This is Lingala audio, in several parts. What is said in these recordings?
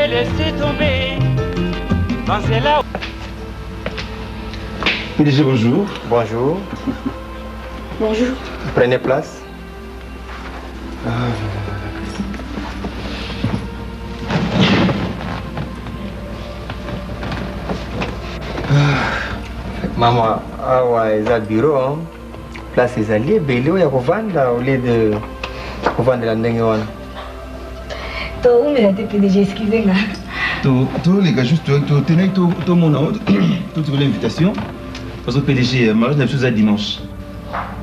laissez tomber. Pensez là. PDG, bonjour. Bonjour. Bonjour. Prenez place. Maman, awa bureau, hein. Place les alliés, bello ya kovanda au lieu de kovanda la ndenge wana. Où me l'a PDG, excusez-moi. Les gars, juste, tout mon ordre, toute l'invitation. Parce que PDG, mariage n'a pas dimanche.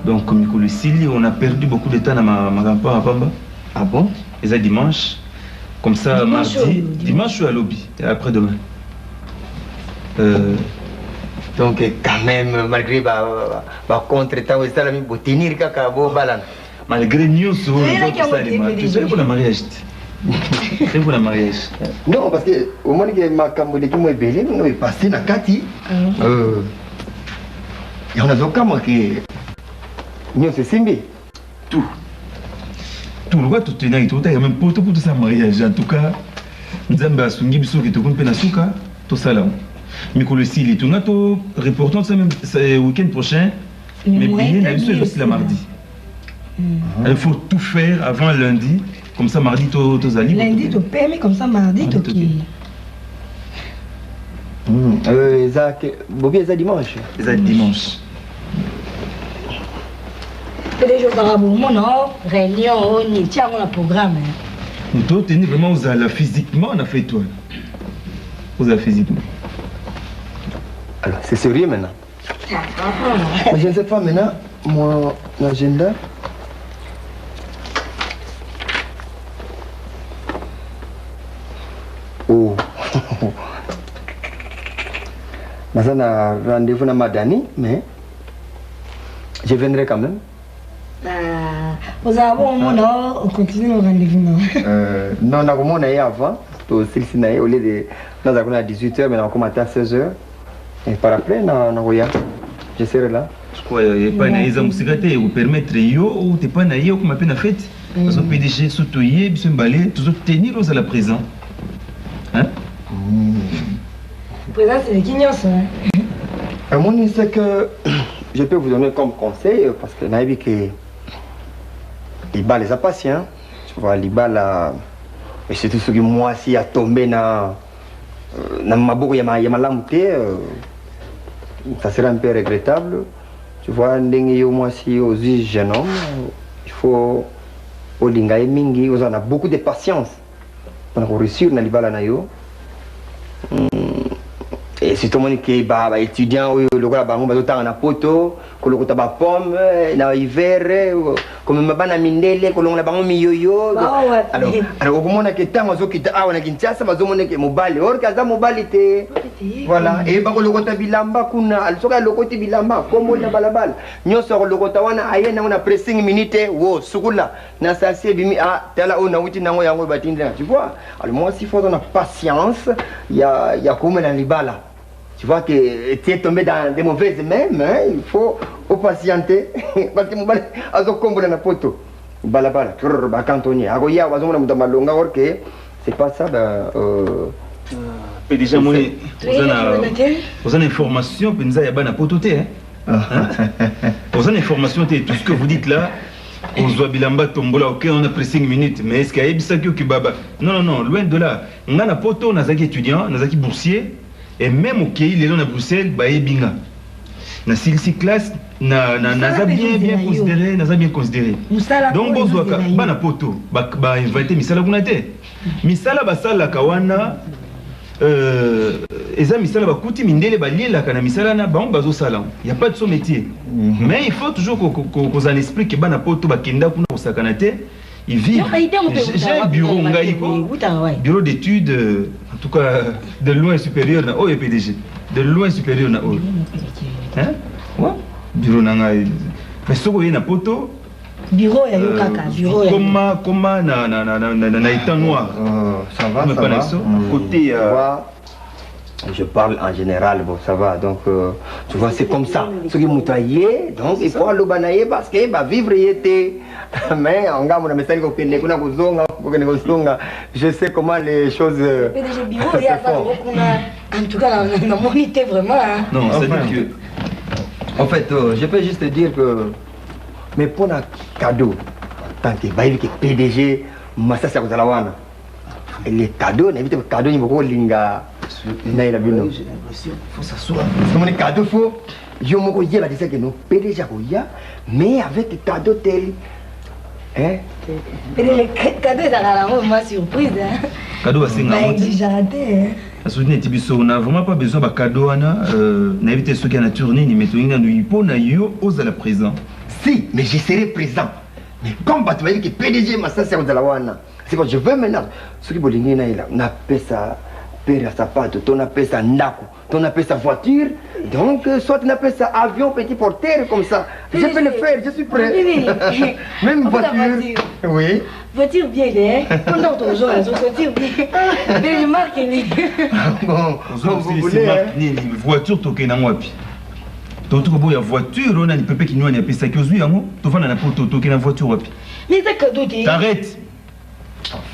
Donc, comme le Sili, on a perdu beaucoup de temps dans ma grand-père à Pamba. Ah bon? Et ça dimanche. Comme ça, dimanche mardi. Dimanche, je suis à lobby. Et après-demain. Donc, quand même, malgré contre-temps, vous allez me tenir kaka bo balan. Malgré nous, tu sais pour le mariage. C'est pour le mariage. Non, parce que au moins que ma camoude qui m'a belé, nous est passé na kati. Et on a donc comme que nous c'est simbi. Tout le roi tout est là, tout est même pour tout ça mariage. En tout cas, nous avons sungi biso qui tout compte na suka, tout ça là. Mais que le Sili, tout notre reportant ça même week-end prochain. Mais bien, la biso juste le mardi. Il faut tout faire avant lundi. Comme ça, mardi, tu allais. Lundi, tu permis, comme ça, mardi, tu qui. Bobby, c'est dimanche. C'est dimanche. Les jours d'araboulement, non, réunion, on y tient le programme. Nous devons tenir vraiment aux ala physiquement, on a fait toi. Aux ala physiquement. Alors, c'est sérieux maintenant. Mais je ne sais pas maintenant, mon agenda. Oh. Mais on a rendez-vous dans Madani, mais je viendrai quand même. Vous avez un moment, on continue le rendez-vous, non? Non, on a eu avant, au lieu de. Nous avons à 18h, mais on commence à 16h. Et par après, je serai là. Je crois qu'il n'y a pas de musique vous permettre ou tu pas naïe ou comme appelle la fête. Parce que PDG surtout hier, bien balé, toujours tenir aux à la présent. Hein? Présent, c'est les guignons, ça. Moi, c'est que je peux vous donner comme conseil, parce que naïbi que Liba les a patients. Tu vois, Liba là, et c'est tout ce que moi si a tombé dans ma bouche, il y a ma lampe. Ça serait un peu regrettable. Tu vois, moi si aux jeunes hommes, il faut au lingaï mingi, on a beaucoup de patience. On a réussi dans Liba là nayo. Et c'est tout le monde qui est étudiant, le gars va na poto, que le gars va pomme, na hiver, comme ma bana mindele, que l'on a bango miyoyo. Alors au moment que tant mazo kita awa na Kinshasa mazo mone ke mobile, or kaza mobile te. Voilà, et ba le gars bilamba kuna, alsoka le gars bilamba, comme na balabal. Nyoso le gars wana ayena una pressing minute, wo sukula na sasi bimi a tala ona wuti nango yango batindra, tu vois. Alors moi s'il faut on a patience, il y a comme dans libala. Tu vois que tu es tombé dans des mauvaises mêmes, hein? Il faut patienter. Parce que mon bal a combo dans la poto. Balabala, cantonnier. Agoya, wazon na malonga orke. C'est pas ça, déjà moi, vous avez information, puis nous avons une pototé, hein? Vous avez information, tout ce que vous dites là. On se voit bilamba tombola, ok, on a pris 5 minutes, mais est-ce qu'il y a Bisaki ou Kibaba? Non, loin de là. On a un poto, on a des étudiants, on a des boursiers. Et même au Kéi, les gens à Bruxelles, bah, binga. Na silsi classe, na bien considéré. Donc, bon, bah, na poto, bah, invité misala kunate. Misala basala kawana, eza misala bakuti mindele balela kana misala na ba on bazo sala. Il y a pas de son métier. Mais il faut toujours qu'on en explique que bah na poto ba kenda kuna usakanate. Ils vivent. J'ai un bureau, bureau d'études, en tout cas de loin supérieur na au PDG. De loin supérieur na au. Hein? Ouais. Bureau na mais ce qu'on a poto. Bureau ya yokaka, bureau. Comment na étant noir. Ça va. Côté Je parle en général, bon, ça va. Donc, tu vois, c'est comme ça. Ce qui m'outraillait, donc, il faut aller banayer parce que bah, vivre y était. Mais en gamme, on a mis ça, je sais comment les choses. En tout cas, on a monité vraiment. Non, c'est-à-dire que. En fait, je peux juste te dire que. Mais pour un cadeau, tant que PDG, Massa Sakuzalawana. Et les cadeaux, on évite les cadeaux, il faut linga. J'ai l'impression qu'il faut s'asseoir. Parce que les cadeaux, je me dis que nous PDG, mais avec les cadeaux tels. Hein? Les cadeaux, ça a vraiment surprise. Cadeau, c'est on n'a vraiment pas besoin de cadeaux. On a évité ceux qui ont tourné, mais nous osent la présent. Si, mais je serai présent. Mais comme tu m'as dit que PDG m'a ça, c'est c'est que je veux maintenant. Ce qui on appelle ça père à sapato, on appelle ça ndako, on appelle ça voiture. Donc, soit on appelle ça avion petit porteur comme ça. Je peux le faire, je suis prêt. Même voiture. Oui. Voiture bien, hein? Pendant ton jour, voiture bien. Mais je marque les. Bon, vous voulez. Voiture, tu es dans moi. Donc, il y a voiture, on a des pépés qui nous ont appelé ça. Tu vas dans la poteau, tu es dans la voiture. Mais c'est cadeau. T'arrêtes.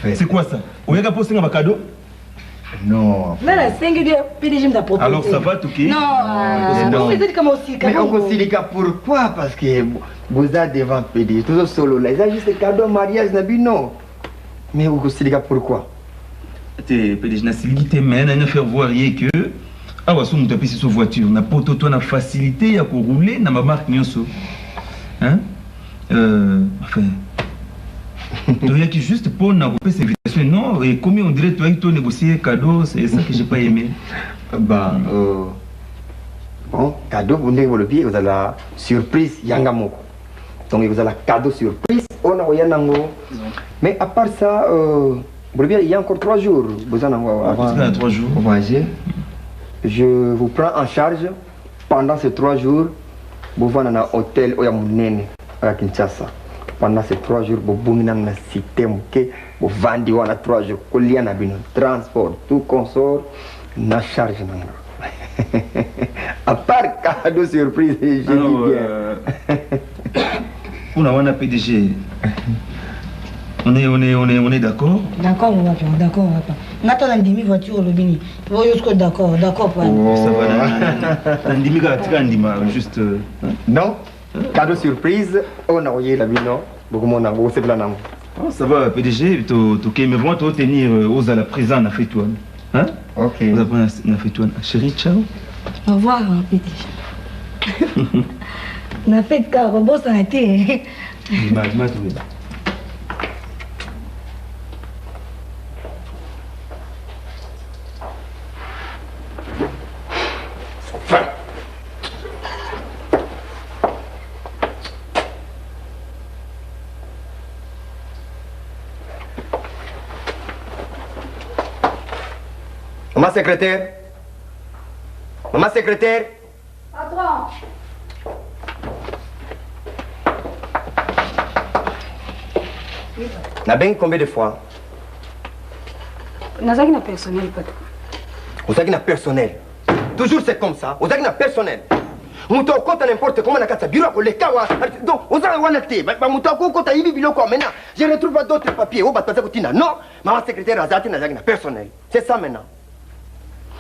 C'est quoi ça? On y a posé un cadeau? Non. Là, la 5 PDG m'a proposé. Alors ça va, Touké? Non, c'est comme aussi. Mais on considère pourquoi? Parce que vous êtes devant PDG, toujours solo là. Ils ont juste des cadeaux mariage, non. Mais on considère pourquoi? PDG n'a pas mais on a fait voir que. Ah, on a tapé sur voiture. On a pas de facilité à rouler dans ma marque Nyoso. Hein? Enfin. Tu as qui juste pour négocier ces invitations. Non, et combien on dirait toi qui négocier cadeau, c'est ça que j'ai pas aimé. Bah, bon, cadeau, vous avez vous avez la surprise Yangamoko. Donc, vous avez la cadeau surprise, on a Yanango. Mais à part ça, il y a encore 3 jours. Vous en avez 3 jours. Je vous prends en charge pendant ces 3 jours. Vous allez dans un hôtel au Yamounene à Kinshasa. Pendant ces 3 jours, vous allez dans un système vous vendez 3 jours. Vous allez dans un transport, tout consort, na charge. À part cadeau surprise, je dis bien. On a un PDG. On est d'accord? D'accord, on va pas. D'accord, on va pas. On attend une demi-voiture au Lobini. D'accord, d'accord, pas. Ça va, une demi-voiture, juste. Non? Cadeau surprise, on a envoyé la bino. Beaucoup de monde c'est plan. Ça va, PDG, mais vraiment, tu vas tenir aux à la présent, on a fait toi. Hein? Ok. On a fait toi. Chérie, ciao. Au revoir, PDG. On a fait car robot, ça a été. Maman secrétaire. Maman secrétaire. Patron. N'a bien combien de fois? N'a pas personnel, patron. Vous avez un personnel. Toujours c'est comme ça. Vous avez un personnel. Muto kota n'importe comment na kata bureau ko le kawa. Donc vous avez wana te. Ba muto kota ibi biloko maintenant. Je ne trouve pas d'autres papiers. Ou ba tata kotina. Non, maman secrétaire azati na un personnel. C'est ça maintenant.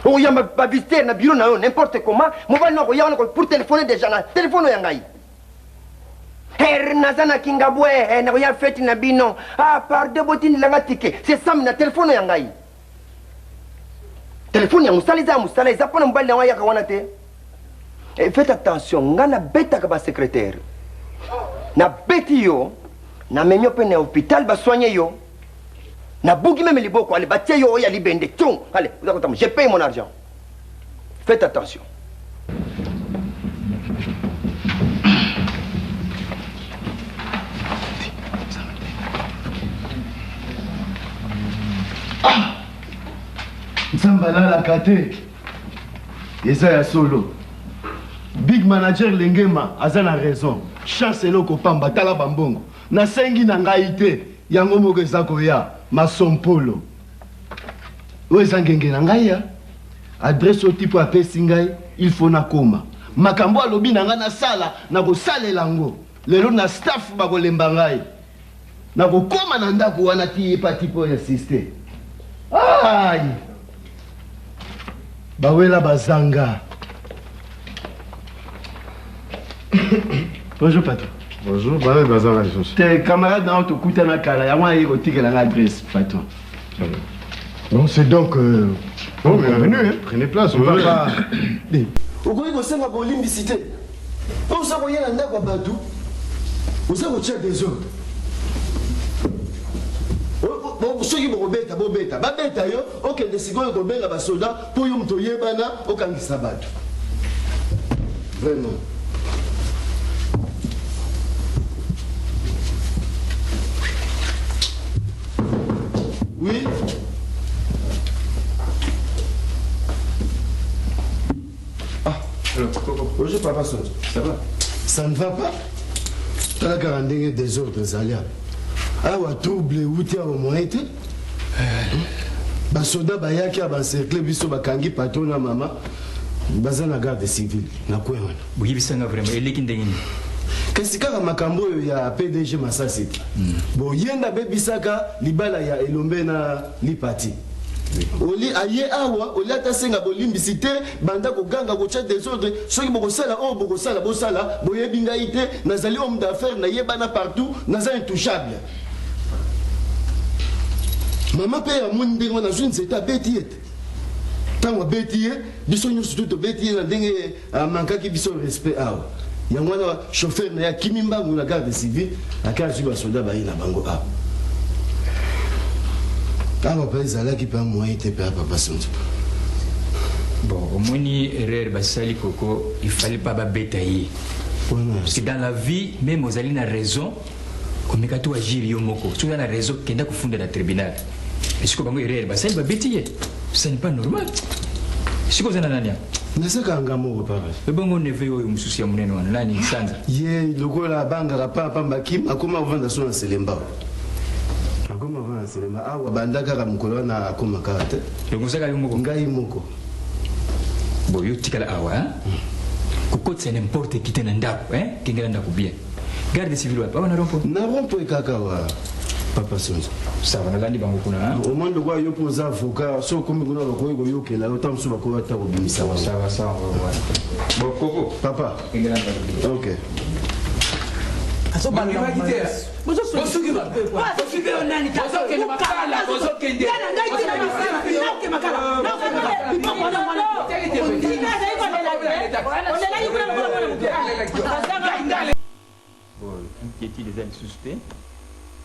Oh, il y a ma visiter na bureau n'importe comment. Mobile no ya pour téléphoner déjà na téléphone yangai. Nazana kingabwe na ya fête na bino. Ah par de botine langa ticket. C'est ça na téléphone yangai. Téléphone ya musaliza pona mobile na ya kawana te. Et faites attention, ngana beta ka ba secrétaire. Na beti yo na menyo pe na hôpital ba soigner yo. Na bougi même liboko, allez, batia yo ya libende. Tchon, allez, vous avez je paye mon argent. Faites attention. Nzambala la kate. Eza ya solo. Big manager Lengema azana raison. Chance eloko pamba tala bambongo. Na sengi na ngai te. Yango moko eza koya. Masompolo. Oyo eza ngenge na ngai ya. adresse au type appelé Singai, il faut na koma. Makambo alobi na nga na sala, na ko sale lango. Lelo na staff ba ko lembangai. Na ko koma na ndako wana ti pa tipo assister. Aïe. Bawela bazanga. Bonjour patron. Bonjour, Bawela bazanga. Tes camarades dans auto kutana kala, ya moi iko tike la adresse patron. Bon, c'est donc bon, bienvenue, hein. Prenez place, on va pas. Okoki kosenga bolimbisite. Po oza koyela ndako ya bato. Oza kotia désordre. Soki bokobeta bobeta babeta yo okende sikoyo kobenga basoda mpo yo moto oyebana okangisa bato. Vraiment. Oui. Ah, alors, bonjour papa Songe. Ça va? Ça ne va pas? Tu as la quarantaine des ordres zaliables. Awa trouble outi awa moite. Basoda bayaki abancercle biso bakangi patron na mama. Baza na garde civile na kwena. Buyibisanga vraiment eleki ndengini. Kasi kaka makambo ya PDG Masasi. Bo yenda bebisaka libala ya Elombe na Lipati. Oli aye awa oli atasenga bolimbisite banda ko ganga ko tcha désordre soki boko sala boko sala bo sala boyebi ngai te nazali homme d'affaires na yebana partout naza intouchable. Maman pe ya moni ndenge na zone c'est abeti et tango beti e biso nyo surtout beti na ndenge mankaki biso respect awa yango na chauffeur na ya kimimbangu na garde civile akazi ba soldat ba ina bango a awa pa ezalaki pa moyen te pe papa Songe. Bon, au moins erreur basali koko, il fallait pas batailler. Parce que dans la vie, même aux alliés na raison, comme quand tu agis yo moko, tu as la raison kenda ko funda na tribunal. Est-ce que bango erreur basali ba batailler? Ça n'est pas normal. Est-ce que vous en avez Nasaka ngamo papa. Le bango neve yo mususi ya munene wana nani Sandra. Ye lokola banga la papa mbaki akoma vanda so na selemba. Akoma vanda selemba awa bandaka ka mukolo na akoma kate. Donc ça ka yo moko ngai moko. Bon yo tikala awa hein. Kokotsa n'importe qui te ndako hein, kengela ndako bien. Garde civil wapi? Na rompo. Na rompo kaka wa papa Songe. Ça va nalandi bango kuna hein. Au moins de quoi yo poza avocat so komi kuna ba koyo yo kela yo tam so ba ko ta ko bimisa wa. Ça va. Bon coco papa. Kengela ndako. OK. Aso bana makite. Bozo soki ba. Bozo soki nani ta. Bozo kende makala, bozo kende. Yana ngai tina makala. Nake makala. Na bipo mwana mwana. Tina dai kwa lela. On est là il mwana. Bon, inquiétude des ailes suspects.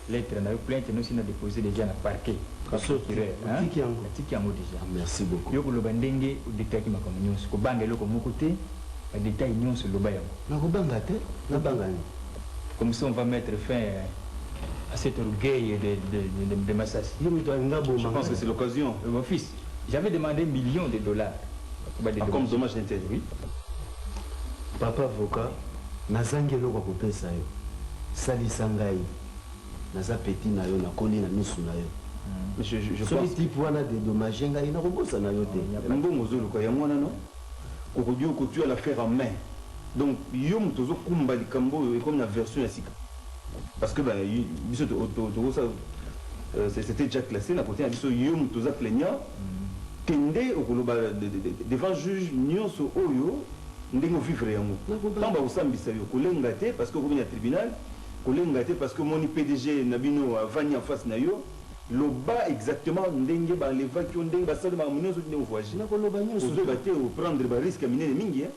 Lettre na plainte nous si na déposé déjà na parquet. Kaso tiré hein. Tiki yango déjà. Merci beaucoup. Yo ko loba ndenge o détail makambo nyonso ko banga loko moko te. Ba détail nyonso loba yango. Na ko banga te, na banga ni. Comme ça on va mettre fin à cet orgueil de Massassi. Je pense que c'est l'occasion. Mon fils, j'avais demandé millions de dollars. Comme dommage d'intérêt. Oui. Papa avocat, nazangi loko ko pesa yo. Salisa ngai. Naza petit na yo na koli na misu na yo. Mais je pense pense type wana dédommagé ngai na kobosa na yo te. mbongo zolo kwa yango wana no. Kokodio ko tu as l'affaire en main. Donc yom tozo kumba likambo et comme la version ya sika. Parce que ben biso to ça c'était déjà classé na côté biso yom toza plaignant. Kende okoloba devant juge nyonso oyo ndenge vivre yango. Tamba osambisa yo kolenga te parce que ko tribunal kolenga te parce que mon PDG Nabino vani en face na yo loba exactement ndenge ba leva ki ndenge ba sala ma munozo ndenge voyager na koloba nyonso zo ba te prendre ba risque minene mingi hein.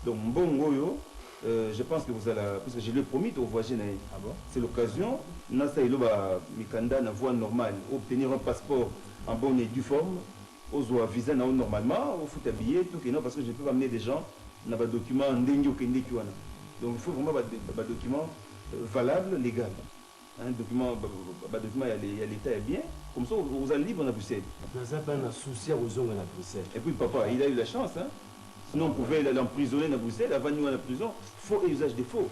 Donc bongo yo je pense que vous allez parce que je lui ai promis de voyager na ah bon c'est l'occasion na ça iloba mikanda na voie normale obtenir un passeport en bonne et due forme ozo visa na normalement au foot habillé tout que non parce que je peux amener des gens na ba document ndenge okende ki wana. Donc il faut vraiment ba document valable, légal. Un document, document il y a l'État est bien. Comme ça, vous allez libre à Bruxelles. Et puis papa, il a eu la chance. Hein? Sinon, on pouvait l'emprisonner à Bruxelles, avant nous à la prison. Faux et usage des faux.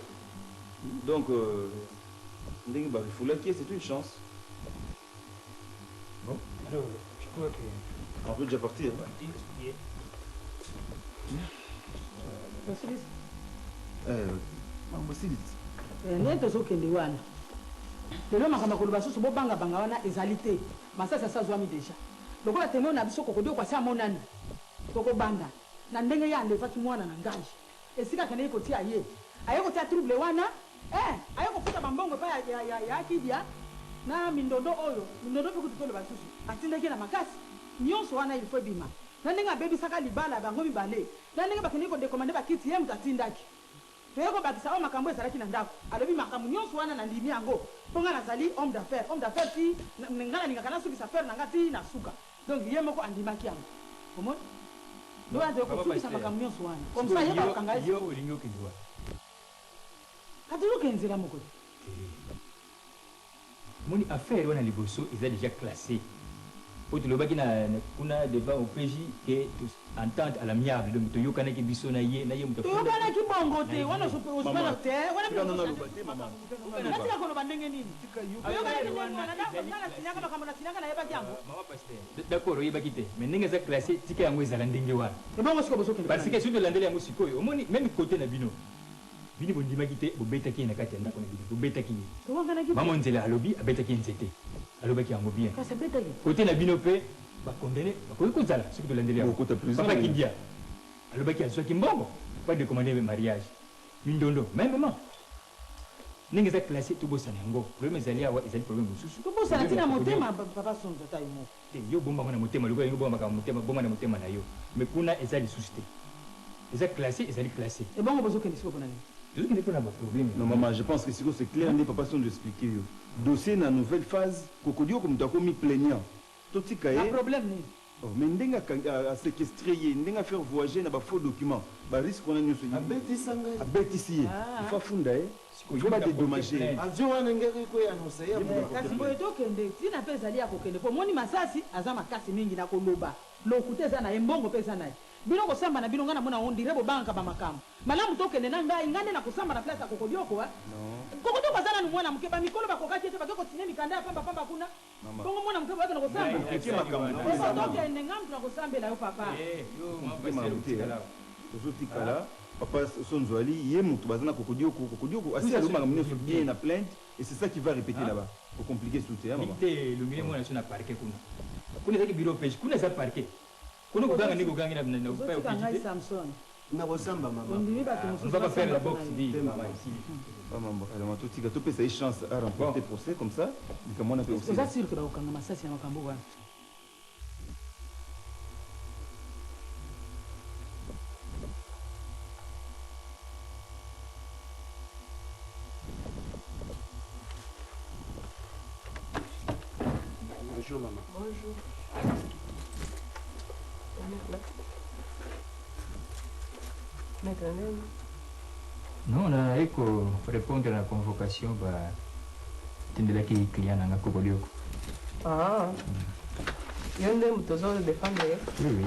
Donc, il faut l'acquérir, c'est une chance. Bon, alors, je crois que On peut déjà partir. nde tozokende wana lelo makambo koloba susu bobangabanga wana ezali te masasi asazwami deja lokola temo na biso kokodi okwasi amonani tokobanda na ndenge ye andefaki mwana na ngai esika kende ye kotia ye aye kotia trouble wana aye kofuta bambongo epa ya akidia na mindondo oyo mindondo mpe kutu toloba susu atindaki na makasi nyonso wana ilifo ebima na ndenge abebisaka libala bango mibale na ndenge bakende kodekomande bakiti ye moto atindaki toye kobakisa oyo makambo ezalaki na ndako alobi makambo nyonso wana na ndimi yango mpo nga nazali homme d'affaires ti nga nalingaka nasukisa affaire na nga ti na suka donc ye moko andimaki yango omoni ndo anze kosukisa makambo nyonso wana komsa ye bakanga yo olingi okende wana kati yokenzela moko te moni affaire wana liboso eza déjà classé po tolobaki kuna devant au PJ ke entente à l'amiable donc toyokanaki biso na ye moto toyokanaki bongo te wana osopena te wanatika koloba ndenge nini oyokanakinyaka makambo nasinyaka nayebaki yango d'accord oyebaki te mais ndenge eza classé tika yango ezala ndenge wana ebongo siko bosokende parce que soki tolandeli yango sikoyo omoni même côté na bino bini bondimaki te bobetaki ye na kati ya ndako na bino bobetaki ye mama nzela alobi abetaki ye nzete alobaki yango bien kote na bino mpe bakondene bakoki kozala soki tolandeli yangopa kidia alobaki azwaki mbongo pa dekomande mariage mindondo memema ndenge eza classé tobosana yango problème ezali awa ezali problème mosusu tobosana ntina motema papa sonzo ta imo yo bombanga na motema lokola yo bombaka motema bomba na motema na yo mais kuna eza lisusu te eza classé ezali classé ebongo bozokende siko mpona nini non maman je pense que c'est clair ndi papa son expliquer yo dossier na nouvelle phase kokodi ko mutu akomi plaignant totika ye problème ni mais ndenge a séquestrer ye ndenge faire voyager na ba faux documents ba risque on a nyonso abetisi ye fa funda ye il va dédommager avion wana ngeki ko annoncer ya kasi boye tokende tina mpe ezali ya kokende po moni masasi aza makasi mingi na koloba lokute eza na ye mbongo mpe eza na ye bino kosamba na bino nga na mona ondire bobanga bamakambo malamu tokende na ngai ngande na kosamba na place ya kokodioko kokodioko aza nanu mwana moke bamikolo bakokaki ete bake kotinye mikanda ya pambapamba kuna bongo mwana moke boyaka na kosamba tokende nga mutu na kosambela yo papa tozotikala papa sonzwali ye mutu baza na kokodioko asi alobaka nyonso bien na plainte et c'est ça qui va répéter là-bas pour compliquer tout maman te lomine mwana so na parquet kuna ezaki bureau page kuna eza parquet kuna kuganga ndiko gangi na kupa yo page Samson na kosamba mama on va pas faire la boxe dit maman ici maman alors totika topesa chance à remporter procès comme ça comme on a fait aussi c'est sûr que ba okanga masasi ya makambo wana Bonjour maman. Bonjour. non na eko répondre à la convocation ba tendelaki client nanga kokodioko yo nde moto ozo défendre oui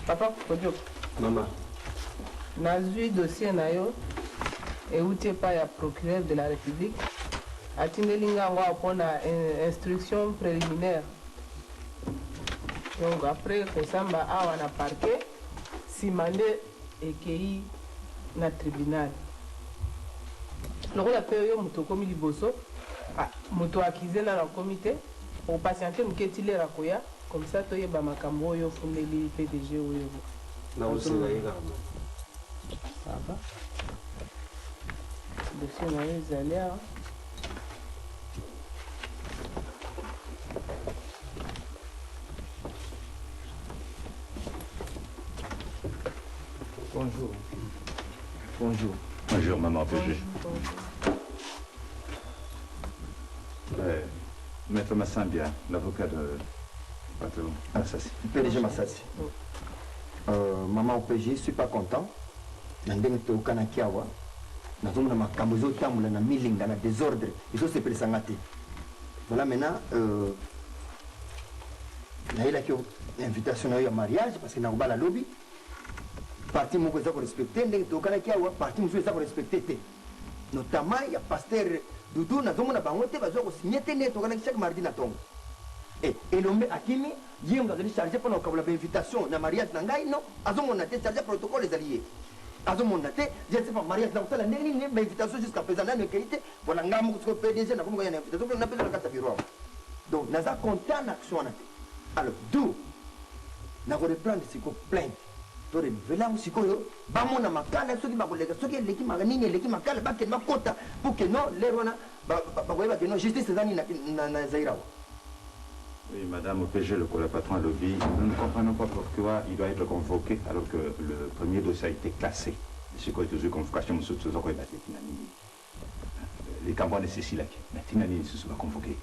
papa kokodioko maman nazwi dossier na yo euti epai ya procureur de la république atindeli nga yango mpona instruction préliminaire donc après kosamba awa na parquet nsima nde ekei na tribunal lokola mpe yo moto okomi liboso moto akize nano akomi te opatiente moke etilera koya comme ça toyeba makambo oyo ofundeli pdg oyo sava dossier na yo ezali awa bonjour bonjour bonjour maman PG maître Massambia l'avocat de Patron Massassi PDG Massassi maman OPG je suis pas content na ndenge tokanaki awa nazomona makambo ezotambola na milinga na désordre ezosepelesanga te voilà maintenant nayelaki invitation na yo ya mariage parce que nakobala lobi parti moko eza korespecte ndenge tokanaki awa parti mosusu eza korespecte te notamment ya pasteur Doudou nazomona bango te bazwa ko signer te net tokana chaque mardi na tongo. Elombe akimi yinga zali charger pour la invitation na mariage na ngai non azomona te charger protocole les alliés. Azomona te je sais pas mariage na kotala ndenge ni invitation jusqu'à présent na qualité voilà ngamu ko PDG na komo yana invitation na pesa na kata bureau. Donc naza content na action na te. Alors d'où na reprendre siko plainte. To révéler siko yo ba mona makala soki ba kolega soki leki maganini leki makala ba ken makota pour que non les rona ba que non justice zani na Zairawa. Oui, madame, au PG, le patron à lobby, nous ne comprenons pas pourquoi il doit être convoqué alors que le premier dossier a été classé. C'est quoi toujours convocation, les campagnes de Cécile, mais Tinani se soit convoqué.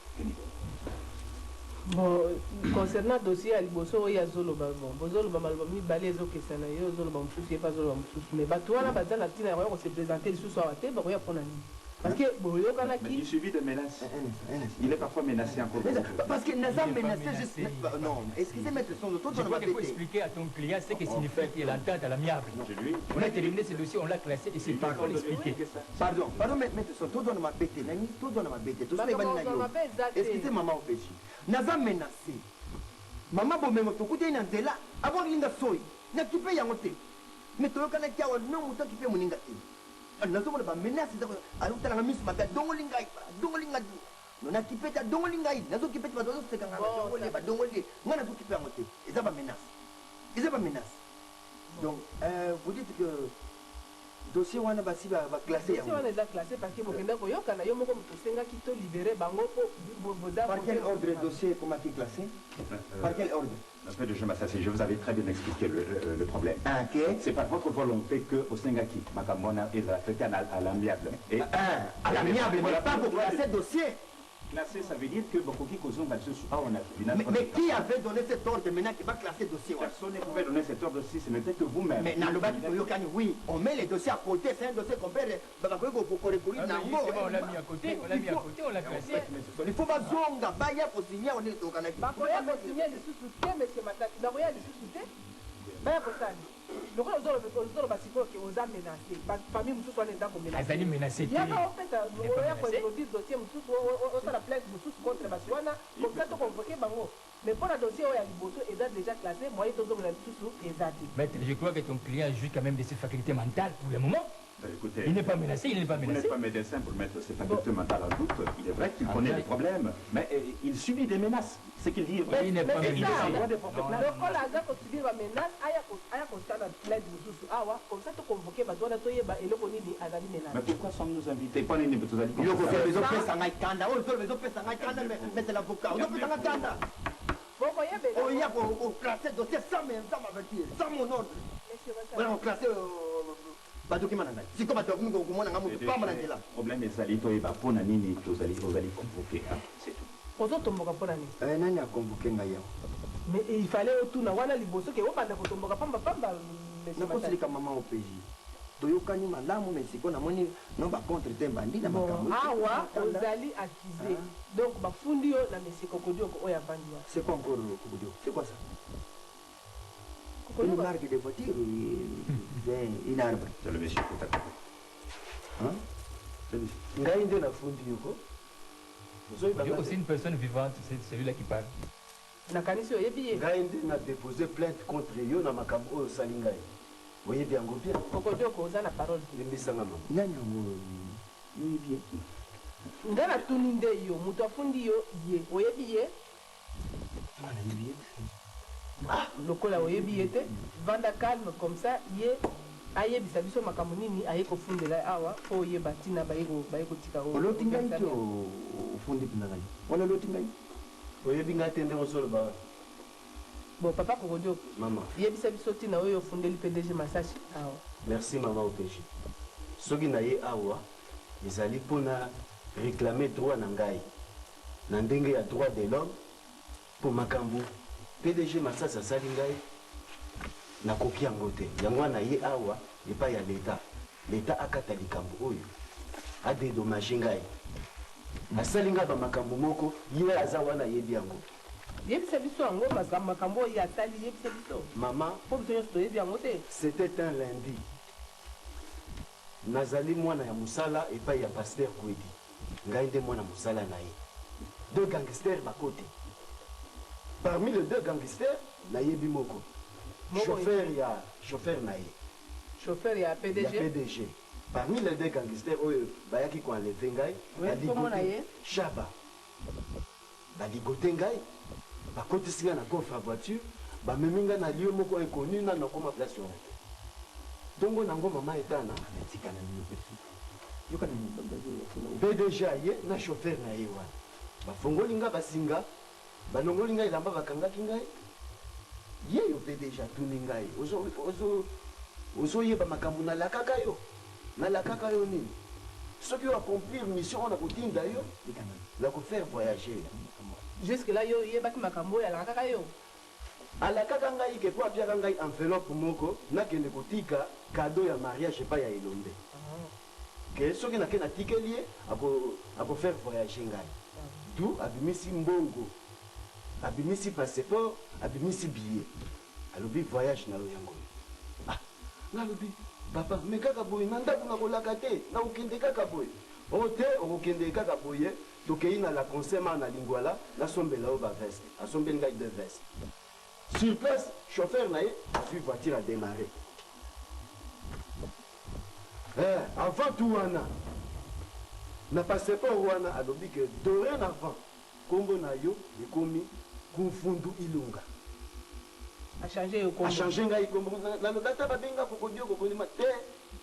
Bon, concernant le dossier à Liboso, il y a Zolo Babon. Zolo Babon, il balai les autres questions, Zolo Babon, il n'y a pas Zolo Babon. Mais toi, là, on s'est présenté le sous-soir à terre, il y a pour parce que bon, il subit des menaces. Il est parfois menacé encore. Parce qu'il n'a pas menacé juste. Non, excusez-moi, je crois qu'il faut expliquer à ton client ce que signifie qu'il l'entente à l'amiable. On a terminé ce dossier, on l'a classé et c'est il faut l'expliquer. Pardon, mais tout le monde m'a bêté. Tout le monde m'a bêté. Tout le monde m'a bêté. Excusez maman au péché. N'a pas menacé. Maman, bon, mais tu écoutes une antenne avant qu'il n'y ait soy. N'a qui paye à monter. Mais tu as un non, tu as qui paye mon ingati. Nazomona ba menace alors tala miss mata dongolingai nona kipeta dongolingai nazo kipeta bazo sekanga dongoli ba dongoli ngana to kipeta ngote eza ba menace donc vous dites que dossier wana basi ba classé dossier wana eza classé parce que bokenda ko yokana yo moko mutosenga kito libérer bango po boza par quel ordre dossier comment qui classé par quel ordre Un peu de je m'assassine, je vous avais très bien expliqué le problème. Okay. C'est par votre volonté que au Sengaki, Makamona est traité à l'amiable. À l'amiable, mais pas pour classer dossier. Classer, ça veut dire que Bokoki Kozon va se mais qui avait donné cet ordre maintenant qui va classer dossier? Personne ne pouvait donner cet ordre si ce n'était que vous-même. Mais dans le bas du oui, on met les dossiers à côté, c'est un dossier qu'on peut recourir dans on l'a mis à côté, on l'a classé. Il faut pas zonga, baya pour signer, on est au Canada. Bakoya pour signer les sous-soutés, monsieur Mataki, Bakoya les sous-soutés. Baya pour ça. Le rôle aux basico qui aux a menacés. Famille Moussou soit dans comme menacé. Elle menacé. Il y a en fait un dossier Moussou, on la plainte Moussou contre Basuana, comme ça tout convoqué Bango. Mais pour le dossier où il y a Liboso, il est déjà classé, moi il est tout exact. Maître, je crois que ton client joue quand même de ses facultés mentales pour le moment. Écoutez, il n'est pas menacé, il n'est pas menacé. Vous n'êtes pas médecin pour mettre ses facultés mentales en doute. Il est vrai qu'il connaît les problèmes, mais il subit des menaces. C'est qu'il dit. Il n'est pas menacé. Le col a subit des menaces, aya constat plaide Moussou. Ah ouais, comme ça tu convoqué Badoana Toyeba et le Koni dit Azali menace. Mais pourquoi sommes-nous invités? Pas les niveaux de Azali. Il faut faire les opérations à Kanda. Oh, les opérations à Kanda, mettez l'avocat. On peut faire Kanda. Oh, il y a pour classer le dossier sans m'avertir, sans mon ordre. Voilà, on classe. Si comme tu le problème est Zali Toyeba pour Nanini, Zali convoqué. C'est tout. On s'en tombe pour Nani. Nani a convoqué Naya. Mais il fallait tout na wana liboso que on va pas tomber pamba. Mais comment c'est que maman au pays? Toyokani malamu mais c'est qu'on a moni non ba contre te bandi na makambo. Awa ozali accusé. Donc ba fundi yo na monsieur Kokodio ko oya bandi. C'est quoi encore Kokodio? C'est quoi ça? Une marque de voiture, une arbre. C'est le monsieur qui t'a compris. Hein? Ngai nde na fundi yuko. C'est une personne vivante, c'est celui-là qui parle. Nakanisi oyebi. Ngai nde na déposé plainte contre yo na makambo oyo sali ngai. Oyebi yango bien. Kokodio ko oza na parole. Limbisanga mama. Nani oyebi. Ngana tuni nde yo, mutu afundi yo ye. Oyebi ye. Mana yebi. Lokola oyebi ete vanda calme comme ça ye ayebi sabiso makambo nini aye kofundela awa po ye batina baye ko tika o lotinga ito ofundi pinanga wala lotinga oyebi ngate ndenge solo ba bon papa Kokodio mama yebi sabiso tina oyo fundeli PDG Masashi awa merci mama OPG soki na ye awa ezali pona réclamer droit na ngai na ndenge ya droit de l'homme pour makambo PDG Masasa asali ngai nakoki yango te yango wana ye awa epai ya leta akata likambo oyo adedommage ngai asali ngai bamakambo moko ye aza wana yebi yango yebisa biso yango makambo oyo asali yebisa biso mama po biso nyonso toyebi yango te. C'était un lundi nazali mwana ya mosala epai ya Pasteur Kwedi ngai nde mwana mosala na ye. Deux gangsters bakote. Parmi les deux gangsters, nayebi moko. Chauffeur na ye. Chauffeur ya PDG. Ya PDG. Parmi les deux gangsters oyo bayaki ko enlever ngai, Chaba. Baligote ngai, bakotisi ngai na coffre à voiture, bamemi ngai na lieu moko inconnu na nakoma place sur. Dongo nango mama etana atika na PDG ye na chauffeur na ye wana. Bafongoli nga basinga, banongoli ngai lamba bakangaki ngai. Ye yo PDG atuni ngai. Ozo yeba makambo na lakaka yo. Na lakaka yo nini? Soki yo accomplir mission na kotinda yo, la ko faire voyager. Jusque là yo yebaki makambo ya lakaka yo. Alakaka ngai ke po apia ngai enveloppe moko nakende kotika cadeau ya mariage pa ya Elombe. Que soki na kena tikeli ako faire voyager ngai. Tout abimisi mbongo. Abimisi passeport, abimisi billet. Alobi voyage na lo yango. Ah, ngalobi papa, mais kaka boy nanda kuna kolaka te, na okende kaka boy. Ote okende kaka boy, tokei na la concert na lingwala, na sombela o ba veste. A sombela ngai de veste. Sur place, chauffeur na ye a vu voiture a démarrer. Avant tout wana, na passeport wana alobi que dorénavant, kombo na yo ekomi Kunfundu Ilunga. A changé au kombo. A changé ngai kombo na lobata babenga kokodio kokonima te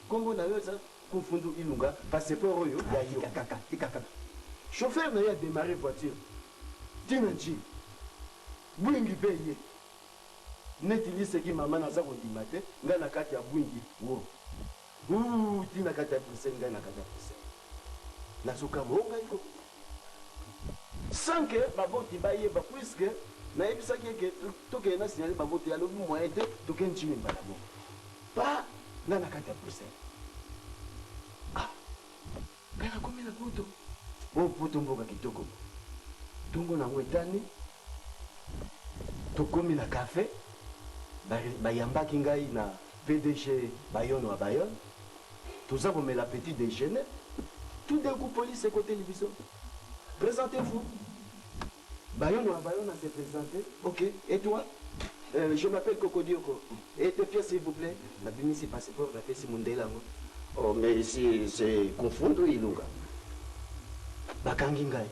kombo na yo ça Kunfundu Ilunga passeport oyo ya yo kaka. Chauffeur na ye a démarré voiture. Tinanji. Bwingi peye. Netili seki mama naza kondima te nga na kati ya bwingi wo. Tina kati ya pousse nga na kati ya pousse. Na soka monga iko. Sans que baboti baye ba puisque na ebisaki ke toke na signaler baboti ya lobi moyen te toke nchini balabo. Pa nga na kati ya pousse. Ah. Kana komi na poto. O poto mboka kitoko. Tungo na ngwetani. Tokomi na café. Bayambaki ngai na PDG Bayonne wa Bayonne. Tout ça pour me la petite déjeuner. Tout d'un coup police est côté Libiso. Présentez-vous. Bayonne wa Bayonne s'est présenté. Ok. Et toi? Je m'appelle Kokodioko. Et tes pièces s'il vous plaît. La bini si passeport la fait si Mundela. Oh mais ici c'est confondre Ilunga. Bakangi ngai.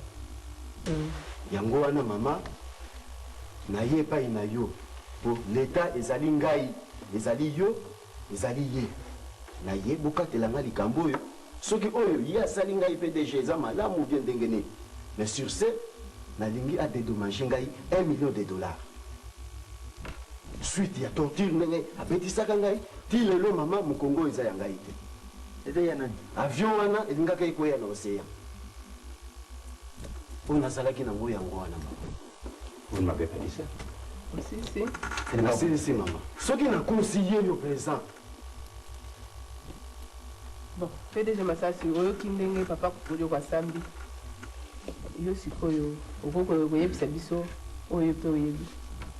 Yango wana mama. Na ye pa ina yo. Pour l'état ezali ngai, ezali yo, ezali ye. Na ye boka telanga likambo yo. Soki oyo ye asali ngai PDG eza malamu bien dengene. Mais sur ce, na lingi a dédommagé ngai $1 million. Suite ya torture ndenge abetisaka ngai, ti lelo mama mukongo eza ya ngai te. Ete ya nani? Avion wana elingaka ikoya na océan. On a salaki na ngo yango wana mama. Vous ne m'avez pas dit ça? Si, maman. Ce qui n'a conseillé le présent. Bon, PDG Masasi, oyo kindenge papa kujo kwa sambi. Yo sikoyo, okoko yebisa biso oyo pe oyebi.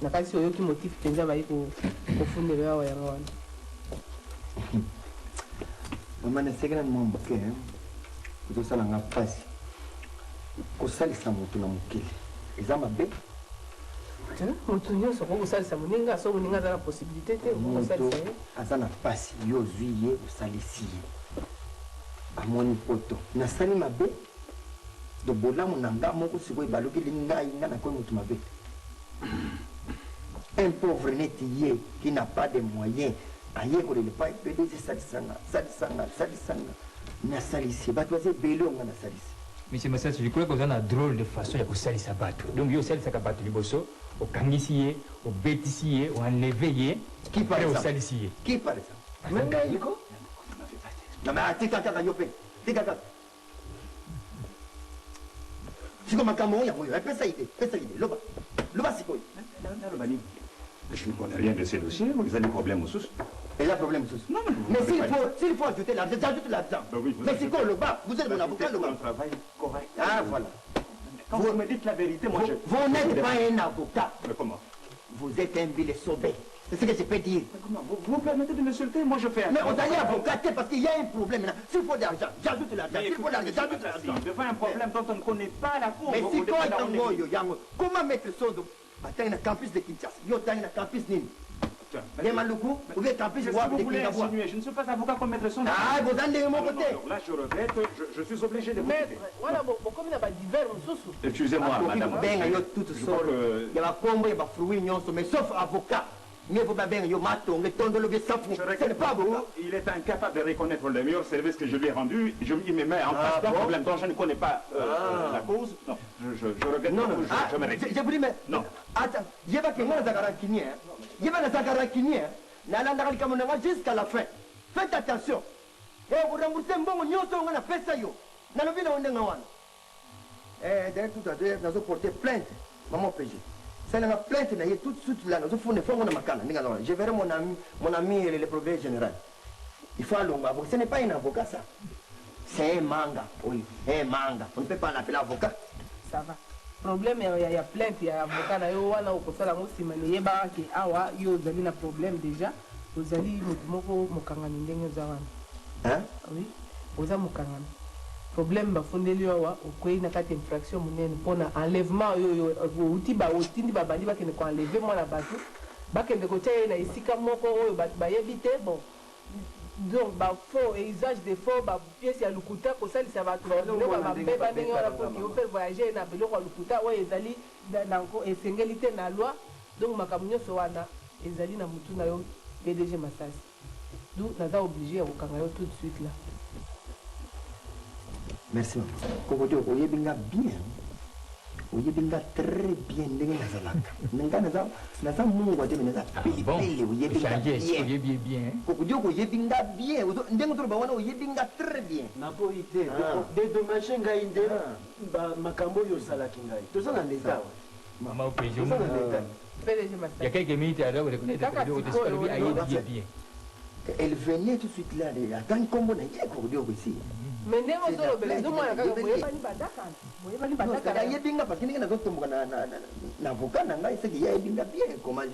Na kasi oyo ki motif penza ba yiko kofundela yawa ya wana. Mama na sekena mambo ke. Kuzo sala ngapasi. Kosalisa mutu na mukili. Ezama be. Mutu nyonso kosalisa moninga so moninga aza na possibilité te kosalisa ye aza na pasi yo ozwi ye osalisi ye amoni poto nasali mabe do bolamu na nga moko sikoyo balukeli ngai nga nakoyi motu mabe un pauvre neti ye qui n'a pas de moyens aye kolele pa PDG salisanga nasalisi bato baza ebele onga nasalisi. Monsieur Massas, je crois que vous avez une drôle de façon de salir sa bateau. Donc, vous salissez sa bateau, au kangissier, au bêtissier, au enlevé. Qui par exemple? Au salissier. Qui par exemple? Même là, il non, mais t'es caca, yopé. T'es caca. C'est comme un Cameroun, il y a quoi? Fais ça, Loba, c'est quoi? Je ne connais rien de ces dossiers, vous avez des problèmes au sous. Et là, problème sous. Non, mais s'il faut ajouter l'argent, j'ajoute l'argent. Mais c'est quoi le bas? Vous êtes mon avocat, le bas. Un travail correct. Ah, voilà. Quand vous me dites la vérité, moi je... Vous n'êtes pas un avocat. Mais comment? Vous êtes un billet sobé. C'est ce que je peux dire. Vous me permettez de m'insulter? Moi, je fais un... Mais on a avocaté parce qu'il y a un problème. S'il faut de l'argent, j'ajoute l'argent. S'il faut de l'argent, j'ajoute l'argent. Il y a un problème dont on ne connaît pas la cause. Mais si quoi, comment mettre son dos? Attends, campus de Kinshasa. Yo, t'as un campus Nini. Des Maluku, ou bien campus de vous voulez insinuer, je ne suis pas avocat comme maître son. Ah, vous allez de mon côté. Là, je regrette, je suis obligé de vous Maître, voilà, bon, comme il n'y a pas d'hiver, excusez-moi, madame. Ben, yo, tout seul. Il y a combo, il y a fruits, mais sauf avocat. Mais vous avez yo maton, le ton de l'objet sans fou. C'est pas beau. Il est incapable de reconnaître le meilleur service que je lui ai rendu. Je me mets en face d'un problème dont je ne connais pas la cause. Non, je regrette. Non, je me répète. Je vous dis, mais. Non. Attends, il y a pas que moi, Zagarakini. Il y a pas de Zagarakini. Jusqu'à la fin. Faites attention. Et vous remboursez un bon oignon, on a fait ça. Dans le village, on est en d'ailleurs, tout à l'heure, nous avons porté plainte. Maman PG. C'est la plainte, il y a tout de suite là, nous avons fait un macana. Je verrai mon ami le progrès général. Il faut aller au avocat. Ce n'est pas un avocat, ça. C'est un manga. Oui, un manga. On ne peut pas l'appeler avocat. Ça va. Problème, il y a plainte, il y a avocat, il y a un avocat, il y a un problème déjà. Vous allez hein? Oui, vous avez un problème, il y a une infraction pour l'enlèvement. Il y a un donc faux et usage de faux pièces ya lukuta ko sali ça va trop ba beba ndenge wala ko ki faire voyager na biloko ya lukuta oyo ezali na ko esengeli na loi donc makambo nyonso wana ezali na mutu na yo PDG Masasi donc naza obligé ya kokanga yo tout de suite là. Merci. Kokodio oyebinga bien. Oyebinga très bien ndenge nazalaka. Nenga naza mungu ate naza pele oyebinga bien. Kokodio oyebinga bien. Ndenge to ba wana oyebinga très bien. Na po ite. Dédommage ngai nde ba makambo yo salaki ngai. Tozana ndeta. Mama opejo. PDG Masasi. Il y a quelques minutes alors on connaît bien. Elle venait tout de suite là, attends comment on a Kokodio ici. Mais ndenge ozolobela ndomona kaka boyebani badaka yebinga parce que ndenge nazotomboka na avocat na ngai seki yebinga bien comment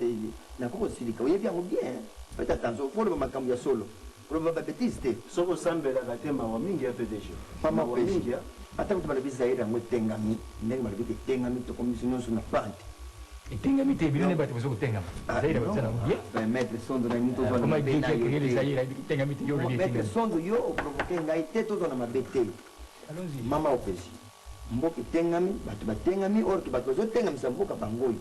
nakokosilika oyebi yango bien faites attention foloba makambo ya solo foloba babétise te soko osambelaka te mawa mingi ya PDG mawa mingi ata kuti balobi zaire yango etengami ndenge balobi te etengami tokomisi nyonso na pante etengami te bino ne bato bozo kotengama zaire bazana bien maître sondo na mito zona comment dire que les zaire etengami te yo le maître sondo yo provoquer ngai te to zona mabete allons-y mama opesi mboka etengami bato batengami or ke bato bazotengamisa mboka bangoyi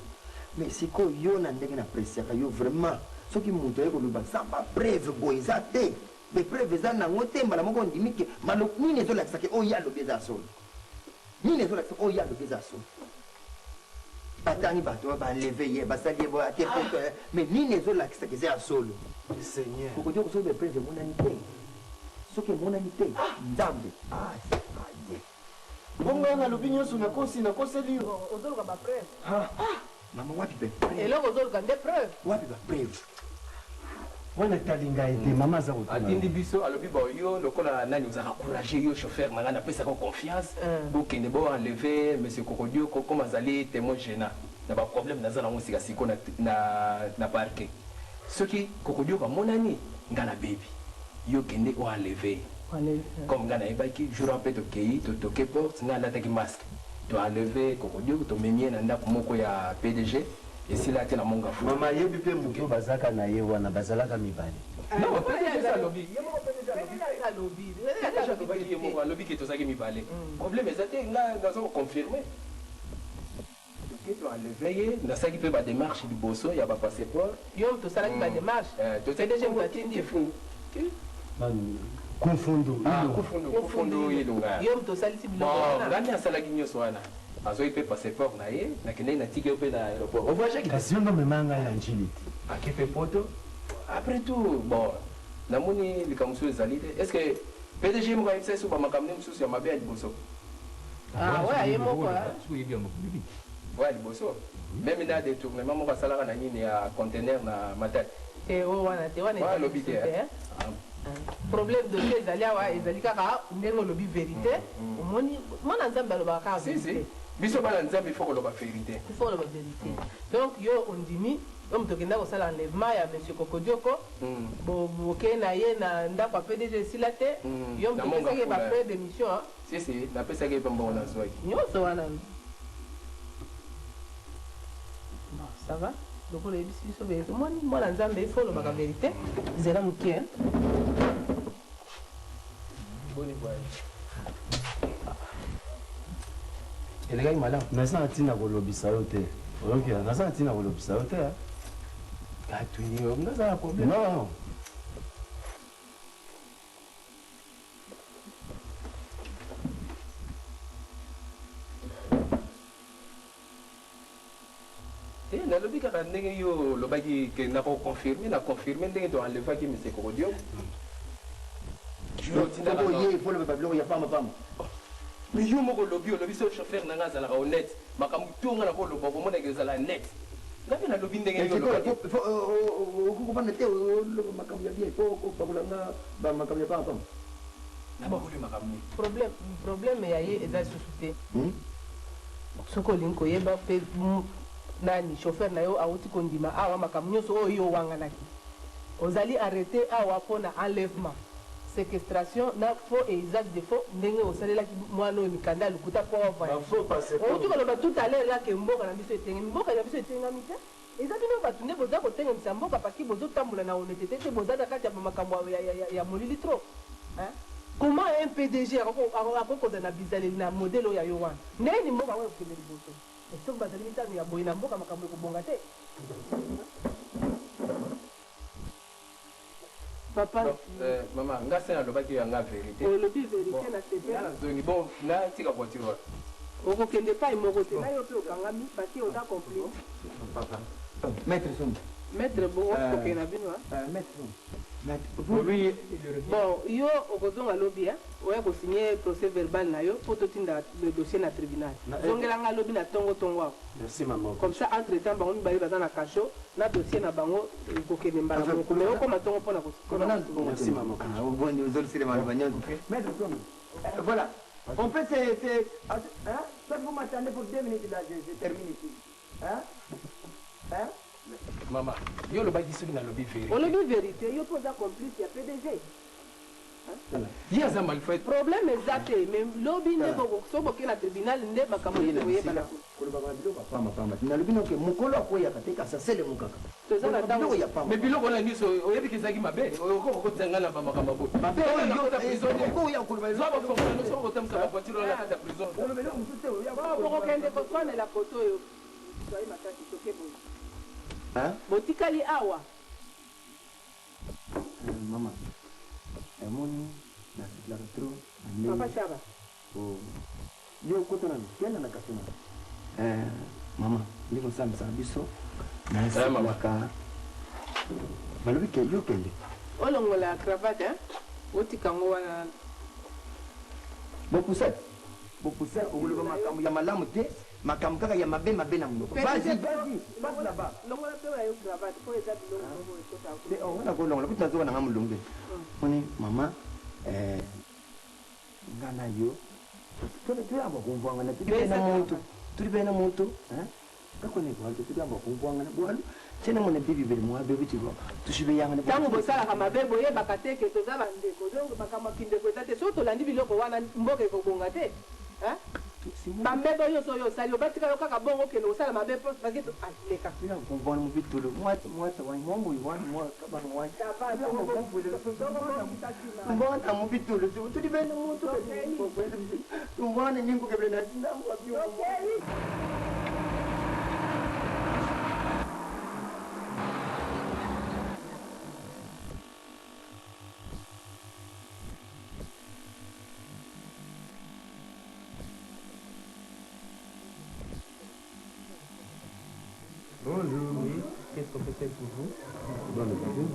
mais sikoyo yo na ndenge napresiaka yo vraiment soki moto aye koloba samba preuve boye eza te bepreuve eza nango te mbala moko ondimi ke maloko nini ezolakisa ke oyo alobi eza solo nini ezolakisa oyo alobi eza solo batangi bato baleve ye basali ye boya te poto mais nini ezolakisa ke eza ya solo Seigneur kokoki kosoki bepreuve emonani te soki emonani te nzambe bongo nalobi nyonso nakoseli yo ozoluka bapreuve mama wapi eloko ozoluka nde preuve wapi bapreuve wana talinga ete mama aza atindi biso alobi yo lokola nani ozaka encouragé yo chauffeur na ngai napesaka confiance bokende boenleve monsieur Kokodio comme azali témoin gênant na baproblème naza nango sikasiko na parking soki Kokodio bamonani ngai nabebi yo kende oenleve comme ngai nayebaki jour mpe tokei totoke porte ngai alataki masque toenleve Kokodio tomemie na ndako moko ya PDG esila te na monga fu mama yebi mpe moto bazaka na ye wana bazalaka mibale alobi ke tozalaki mibale problème eza te nga naza koconfirme toenleve ye nasalaki mpe badémarche liboso ya bapasseport yo tosalaki badémarche PDG motindi efundu kufundu ilunga yo tosalisi biloko ngani asalaki nyonso wana azoi mpe passeport na ye nakendeki natiki yo mpe na aéroport ovoyagaki kasi yo ndo memanga ya njili te ake mpe poto après tout bon namoni likambo mosusu ezali te est ce que PDG moko ayebisa esu bamakambo nde mosusu ya mabe ya liboso ye moko ya liboso meme nde adetournement moko asalaka na nini ya contener na matati wana alobi te problème dossier ezali awa ezali kaka ndenge olobi vérité omoni mwana nzambe alobaka kaka vérité biso bana nzambe il faut koloba vérité donc yo ondimi comme tokenda kosala enlèvement ya monsieur Kokodioko boke na ye na ndako ya PDG esila te yo mopesaki bafrais d'émission si napesaki mpe mbongo nazwaki nyonso wana ça va lokola yebisi biso vérité mwana nzambe ifo olobaka vérité zela mokie boni voyage elekaki malamu naza na ntina kolobisa yo te oyokia naza na ntina kolobisa yo te katuni yo naza na problème non nalobi kaka ndenge yo olobaki ke nakoconfirme naconfirme ndenge toenlevaki monsieur Kokodioko mais yo moko olobi so chauffeur nanga azalaka honnête makambo tonga nakoloba komonaka ezala net ngapi nalobi ndenge okokobana te makambo ya bien po bakolanga makambo ya pamba nabakoli makambo problème ya ye eza lisusu te soki olingi koyeba mpe nani chauffeur na yo awuti kondima awa makambo nyonso oyo yo owanganaki ozali arrêté awa mpona enlèvement séquestration na faux et usage de faux ndenge osalelaki mwana oyo mikanda lukuta mpo outi koloba tout à l'heure lake mboka na biso etengemi mboka na biso etengami te eza bino bato nde boza kotengemisa mboka paki bozotambola na honetete te boza na kati ya makambo ya molili trop comment un PDG akokoza na bizaleli na modele oyo ya yo wana ndeni mboka oyo okende liboso soki bazali mitano ya boye na mboka makambo ekobonga te papa mama nga se nalobaki yanga vérité olobi vérité na sepezongi bon natika voiture wana okokende epai moko te na yo mpe okangami pasi oza compli maître sombi maître bo okokende na bino maître sombi bon yo okozonga lobi oya kosigner procès verbal na yo mpo totinda le dossier na tribunal zongelanga lobi na ntongo ako comme ça entre temps bango mibale baza na cachot na dossier na bango ekokende mbala moko me okoma ntongo mpona voilà on peut ça vous m'attendez pour 2 minutes là je termine ici Maman, yo lobaki soki nalobi vérité. Olobi vérité, yo poza complice ya PDG. Ye aza malfait. Problème eza te, mais lobi nde soboke na tribunal nde makambo koyebana. kolobaka biloko apambapamba nalobi noke mokolo akoyaka te kasi asele mokaka toza na ntango ya pamba mais biloko wana nyonso oyebiki ezalaki mabe okokotanga na bamakambo boye okokende koswanela koto oyo soki makasi soki boye botikali awa mama emoni nasikilaka tro papa chaba yo kota na kenda na kasona mama ndiko sambisa biso nasikilaka balobi ke yo kende olongola cravate otikango wana bopusat okoloba makambo ya malamu te makambo kaka ya mabe mabe na monoko basi là-bas longola pe oyo cravate po eza bilongo oyo wana kolongola kuti nazoka nanga molonge oni mama nga na yo tuyamba kumvwangana tuli pena muntu kakone bwalo tuyamba kumvwangana bwalo tena mona bibi beli mwa bebe chibwa tushibe yanga tango bosalaka mabe boyebaka te ke toza bandeko donc makambo kindeko eza te so tolandi biloko wana mboka ekobonga te bambebe oyo so oyo osali obatika yo kaka bongo okende osala mabe parce aleka kumvwana mubitulu mwata wani mwambuyi wani mwakabana wani mbona mubitulu tuli bene muntu tumbwana ningo kebele nasindamu wabiwa Bonjour. Oui, qu'est-ce qu'on peut faire pour vous? Bonjour.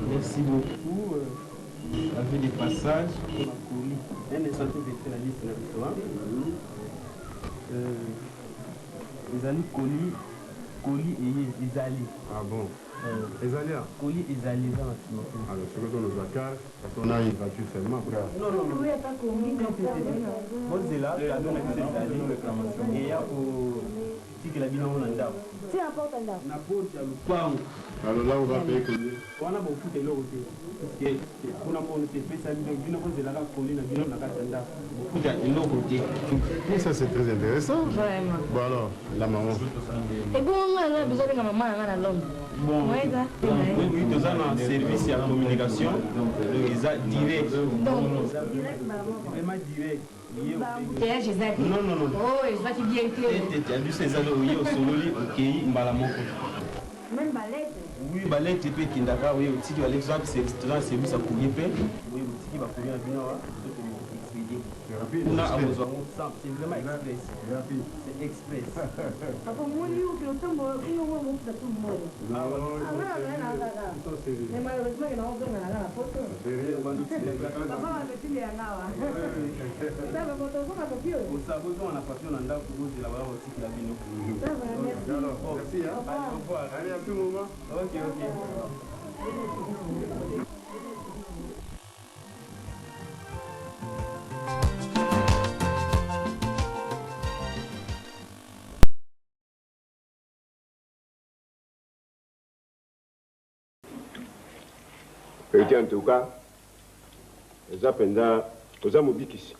Merci beaucoup. Avec des passages pour ma courrier. Un des sorties de la liste de restaurant. Les amis colis et Isali. Ah bon? Ezalia? Colis et Isali. Alors, ce que nous avons parce qu'on a une voiture seulement. Non. Moi, c'est là, il y a une réclamation. Et il y a pour tikela bino ngo na ndako Tiens, apporte un dard. na porte ya lupango. Alors là, on va payer combien? Wana bofuta eloko te mpona mpono te epesa bino kozelaka koli na bino na kati ya ndako bofuta eloko te. Mais ça, c'est très intéressant. Vraiment. Bon alors, la maman. Et bon, on a besoin de maman à Londres. Bon, oui, toza na service ya communication eza direct. Vraiment direct. Tiens, Gisèle. Non, non, non. Oh, je vais te bien clair. Tu as dû césar oye osololi okei mbala moko. Même balette. Oui, balette epe ekendaka oye otiki balexemple toza na service ya courrier mpe oye otiki bacourrier na bino awa kuna akozwa ngo c'est vraiment express. C'est express. Papa, moi, je suis au temps, je suis au monde. Mais malheureusement, il y a un peu de la photo. Papa, je suis là. Ça va, votre enfant, ma copie. Vous savez, on a pas fait un endroit pour vous là-bas aussi qui l'a vu. Ça va, merci. Merci, hein. Au revoir. Allez, à tout moment. Ok, ok. Petit en tout cas, eza penza toza mobikisi.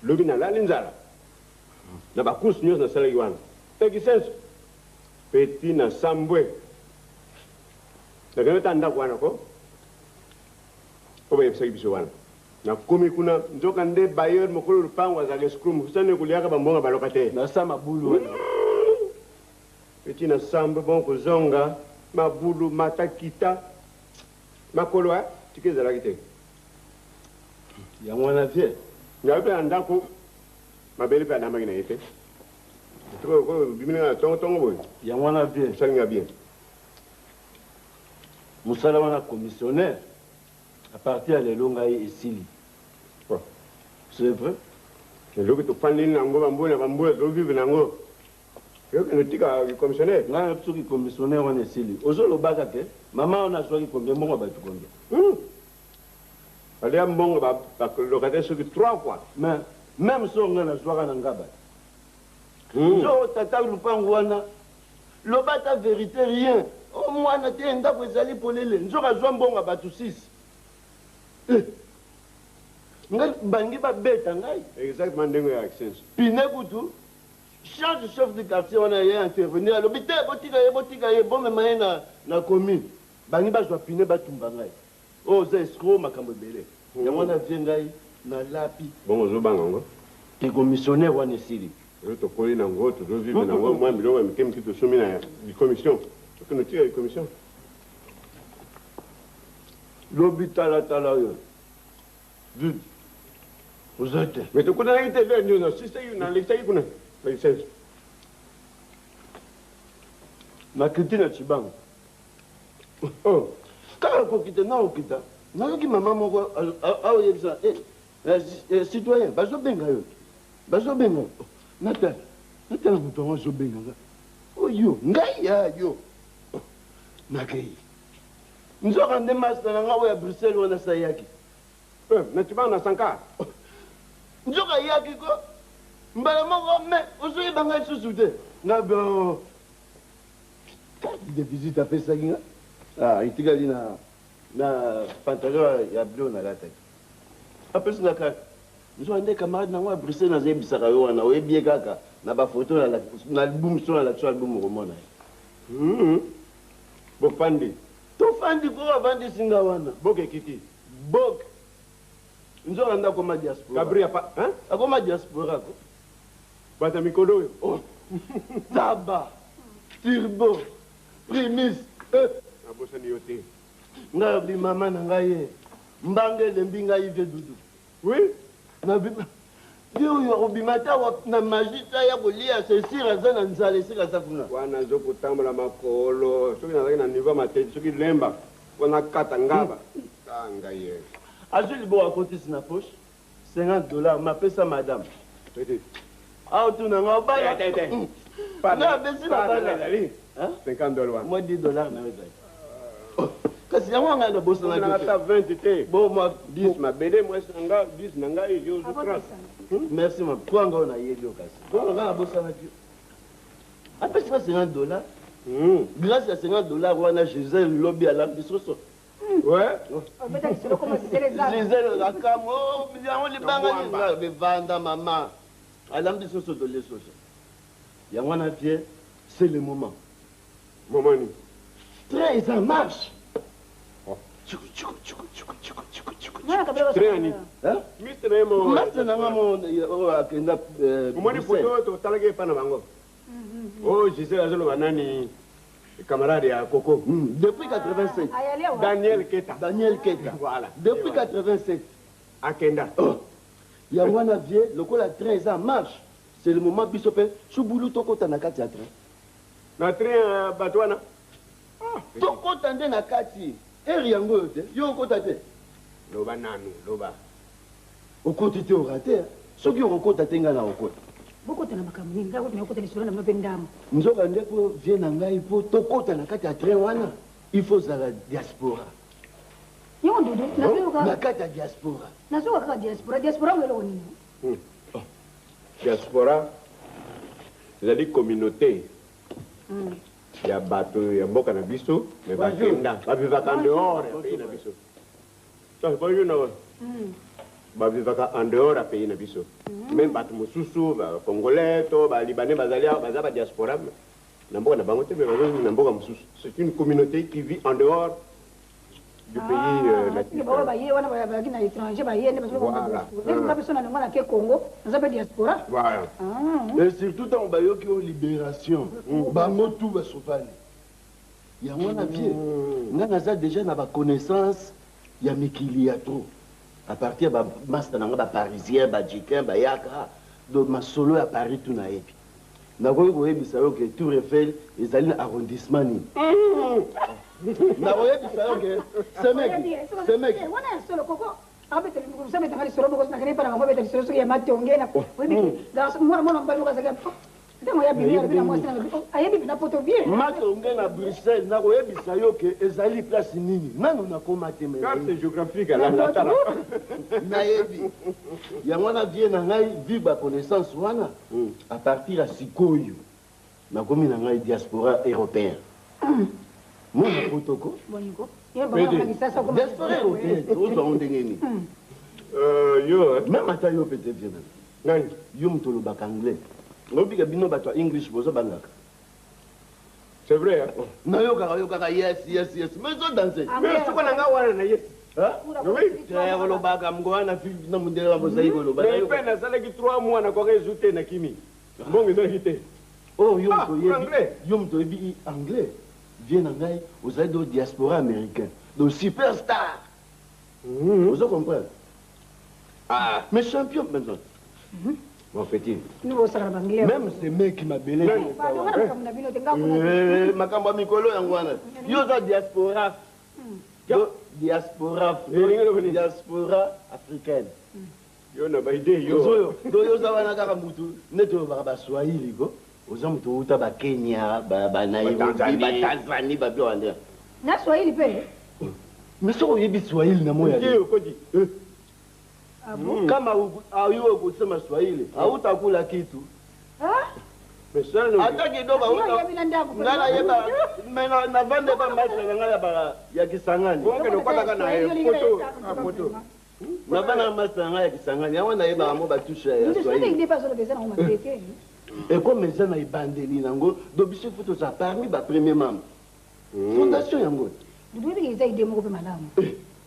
Lobi na lali nzala. Na bakusu nyonso nasalaki wana. Teki senso. Petit na sambwe. Nakende ta ndako wana ko. Oba yebisaki biso wana. Nakomi kuna nzoka nde bayer mokolo lupango azali scrum. Kusane kuliaka bambonga baloka te. Na sa mabulu wana. Petit na sambwe bon kozonga mabulu matakita. Makolo ha tikeza la kite ya mwana vie ya pe andako mabele pe andama kina yete ko bimina na tongo boy ya mwana vie salinga bien musala wana commissionnaire à partir ya lelo ngai esili c'est vrai lelo to fandi nango bambona bambola to vivre nango yo que notika commissionnaire ngai soki commissionnaire wana esili ozolobaka te mama on a choisi combien mbongo batu combien allez mbongo ba locataire sur 3 fois mais même si on a choisi na ngaba jo tata lupango wana lobata vérité rien au mwana te ndako ezali polele nzoka zwa mbongo batu 6 ngai bangi babeta ngai exactement ndengo ya accent pine kutu change chef de quartier wana ye intervenir alobi te botika ye bomema ye na commune bangi bazwa pine batumba ngai oyo oza escro makambo ebele yango navie ngai nalapi bongo ozobanga ngo ekommissionnaire wana esili oyo tokoli nango tozovivre nango mwa biloko ya mike mike tosombi na bicommission soki notika bicommission lobi talatala oyo vide oza te mais tokutanaki te ver nio nalekisaki kuna license nakiti na cibango kaka kokita na okita nayoki mama moko aoyebisa citoyen bazobenga yo bazobenga natala moto yango azobenga nga oyo ngai yayo nakei nzoka nde master na nga oyo ya bruxelles wana sa yaki na cibango na sankar nzoka yaki ko mbala moko me ozoyeba ngai susu te nga bo carte de visite apesaki nga itikali na pantalon ya bleu nalataki apesi nga kaka nzoka nde camarade nango ya bruxelles nazoyebisaka yo wana oyebi ye kaka na bafoto na album so nalakisi album okomona ye bofandi tofandi ko avandisi nga wana boke kiti boke nzoka nde akoma diaspora kabri akoma diaspora ko bata mikolo oyo taba turbo primis abosani yo te ngai bimama na ngai ye mbanga elembi ngai ve dudu oui ye oyo akobima te na magi ta ya kolia sesire aza na nzala esika aza kuna wana azokotambola makolo soki nazalaki na niveau ya matete soki lemba mpona kata ngaba tanga ye azwi liboko akotisi na poche $50 mapesa madame aotuna nga obala nga abesi na bala $50 wana mwa $10 na ezali kasi yango ngai na bosana ata 20 te bo mwa 10 mabele mwesi na nga 10 na ngai yo merci ma kwa nga oyo nayeli yo kasi bongo nga na bosanaki Après, c'est $50. Grâce à $50, on a Gisèle lobby à l'âme de Soso. Ouais. Gisèle, la cam, oh, on les bangs, les vanda, maman. À l'âme de Soso de les Soso. Yamwana Pierre, c'est le moment. Moment. Très en marche. Train. Hein? Mr. Nemo. Master Namo, Kenda. Umani photo to talage pana bango. Oh, Gisèle Azolo Banani, camarade à Coco. Depuis 87. Daniel Keta. Daniel Keta. Voilà. Depuis 87. À Kenda. Yamwana Vie, le col à 13 ans marche. C'est le moment bisopé. Chouboulou Toko Tanakati à train. Na train Batouana. Toko Tande Nakati. Eriango, yo kotate. Loba nanu, loba. Au côté au raté. Ceux qui ont côté Tengana au côté. Beaucoup de makamini, là où côté les souverains de Bendam. Nous avons un dépôt, vient en gaï pour Toko Tanakati à train. Il faut ça la diaspora. Yo doudou, Nakati à diaspora. Nazoka diaspora, diaspora ou Diaspora, c'est-à-dire communauté. Il y a bateau, il y a beaucoup de biso, mais il y a en dehors du pays. Ça, c'est pas une heure. Il y a en dehors du pays. Même bateau Moussou, Congolais, Libanais, Bazalia, diaspora. C'est une communauté qui vit en dehors du pays natif. Voilà. Voilà. Et surtout dans la libération, bango tout va sauver. Il y a un avion. On a déjà la connaissance, il y a Mikili trop. À partir de master parisien, badjikin, bayaka, donc ma solo à Paris tout naïf. Na ko ko ebisa que Tour Eiffel ezali na arrondissement ni. Na ko ebisa que ce mec. Wana solo koko. Abete vous savez dans les solo beaucoup na kene para ngombe de solo ya matonge na. Oui, dans moi mbaluka saka. Demo ya bien bien moi ça. Ayebi na photo bien. Matonge na Bruxelles na ko ebisa que ezali place nini. Nanu na koma te mais. Carte géographique là là. Na yebi. Ya mwana vie na ngai viba connaissance wana à partir à Sikoyo na komi na ngai diaspora européen. Moi na protocole. Boniko. Diaspora européen, autre on dengeni. Yo, même ata yo peut-être bien. Nani, yo mtolo bak anglais. Ngobi ka bino bato English bozo bangaka. C'est vrai hein. Na yo kaka yes. Mais zo danser. Mais soko na nga wana na yes. Oui, ya lo baga mgoana fi na mundela bozai ko lo baga. Mais pena sala ki 3 mois na ko résulter na kimi. Mbongo ndo hité. Oh yo mto yebi anglais. Viens en Gaï, vous êtes au diaspora américain, de superstar. Vous comprenez? Ah, mais champion maintenant. Mon petit. Même ces mecs qui m'appelaient. Makamba Mikolo Yangwana. Yo za diaspora. Diaspora africaine. Yo na ba idée yo. Yo za wana kaka mutu. Neto ba Swahili go. Aux hommes tout à Kenya, Nairobi, Tanzanie, Babylone. Na Swahili pe. Mais ça on y Swahili na moya. Kama ayo kusema Swahili, hautakula kitu. Mais ça non. Hata kidogo ngala yeba mena na vande ba maisha ngala ba ya Kisangani. Bonke ndo pata kana photo. Na bana maisha ngala ya Kisangani, hawana yeba amo batusha ya Swahili. Ndio pas sur le dessin on m'a pété. Et comme les gens ont bandeli nango, dobisi photo ça parmi ba premier membre. Fondation yango. Ndio hivi hizo idea mko malamu.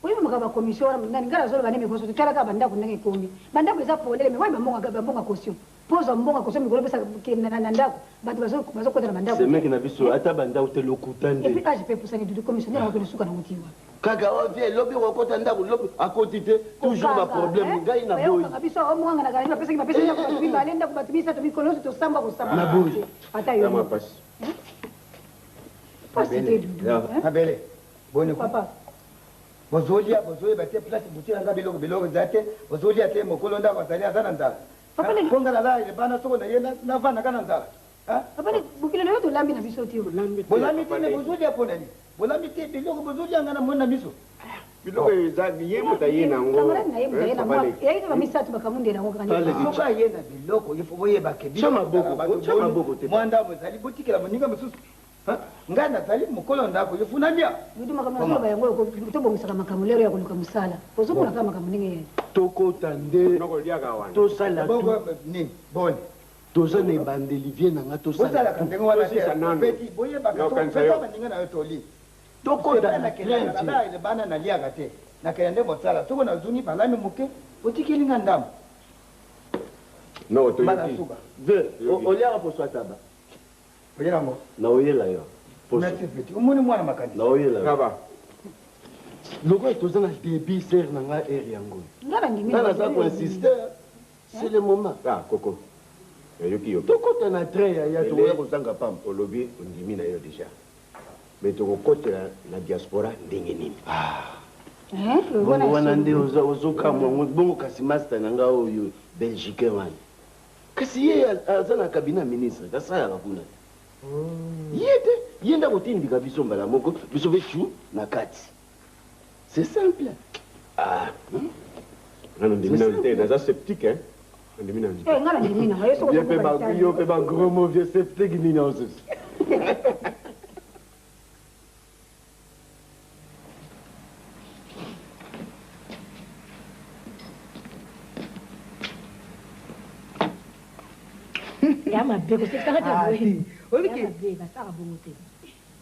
Wewe mkaba commission na ngara zolo bane mikoso tukala ka banda kunenge kombi. Banda kweza polele me wewe mbonga caution. Poza mbonga caution mikolo pesa na ndako. Batu bazo kota na banda. C'est mec na biso ata banda hotel okutande. Et puis quand je peux pousser du commissionnaire on peut suka na mutiwa. Kaka ovie lobi okota ndako lobi akotite toujours ba problème ngai na boy. Kabisa omwanga na gari pesa kima pesa yako kubiba lenda kubatibisa to mikolo to samba kusamba. Na boy. Ata yo. Kama passe. Passe te du. Abele. Bonne Papa. Bozolia bate place butira nga biloko zate bozolia te mokolo nda kwa tania sana nda. Papa ni konga la ile bana soko na yena na vana kana nda. Papa ni bukile leo to lambi na biso tio. Bolambi te bozolia pona ni. Bolambi te biloko bozolia nga na mona biso. biloko ezali ye moto aye nango soka ye na biloko ifo boyebake maboko te mwanda mozali botikela moninga mosusu ngai nazali mokolo ndako yofuna lia tobongisaka makambo lero ya koluka mosala ozomonaka makambo ndenge tokota nde tosala nini bone toza na ebandeli vie nanga tosalaka ndenge wana te boyebaka baninga na yo toli tokodaele bana naliaka te nakela nde mosala soko nazuni balami moke otikelinga ndambo malasuka oliaka poso ataba oyelango na oyela yo merci petit omoni mwana makanisi na oyela lokola toza na débit ser na nga ere yango nga naza koinsiste c'est le moment koko yoki yo tokota na train ya tokoya kozanga pamba olobi ondimi na yo déjà mais tokokotela na diaspora ndenge nini bongo wana nde ozokamwa bongo kasi master na nga oyo belgique wana kasi ye aza na cabinet ministre kasalaka kuna ye te ye nde akotindika biso mbala moko biso betu na kati c'est simple nano ndimi na te naza sceptique ndimi na yo mpe bagros mot vieux sceptique nini osusu ya mabe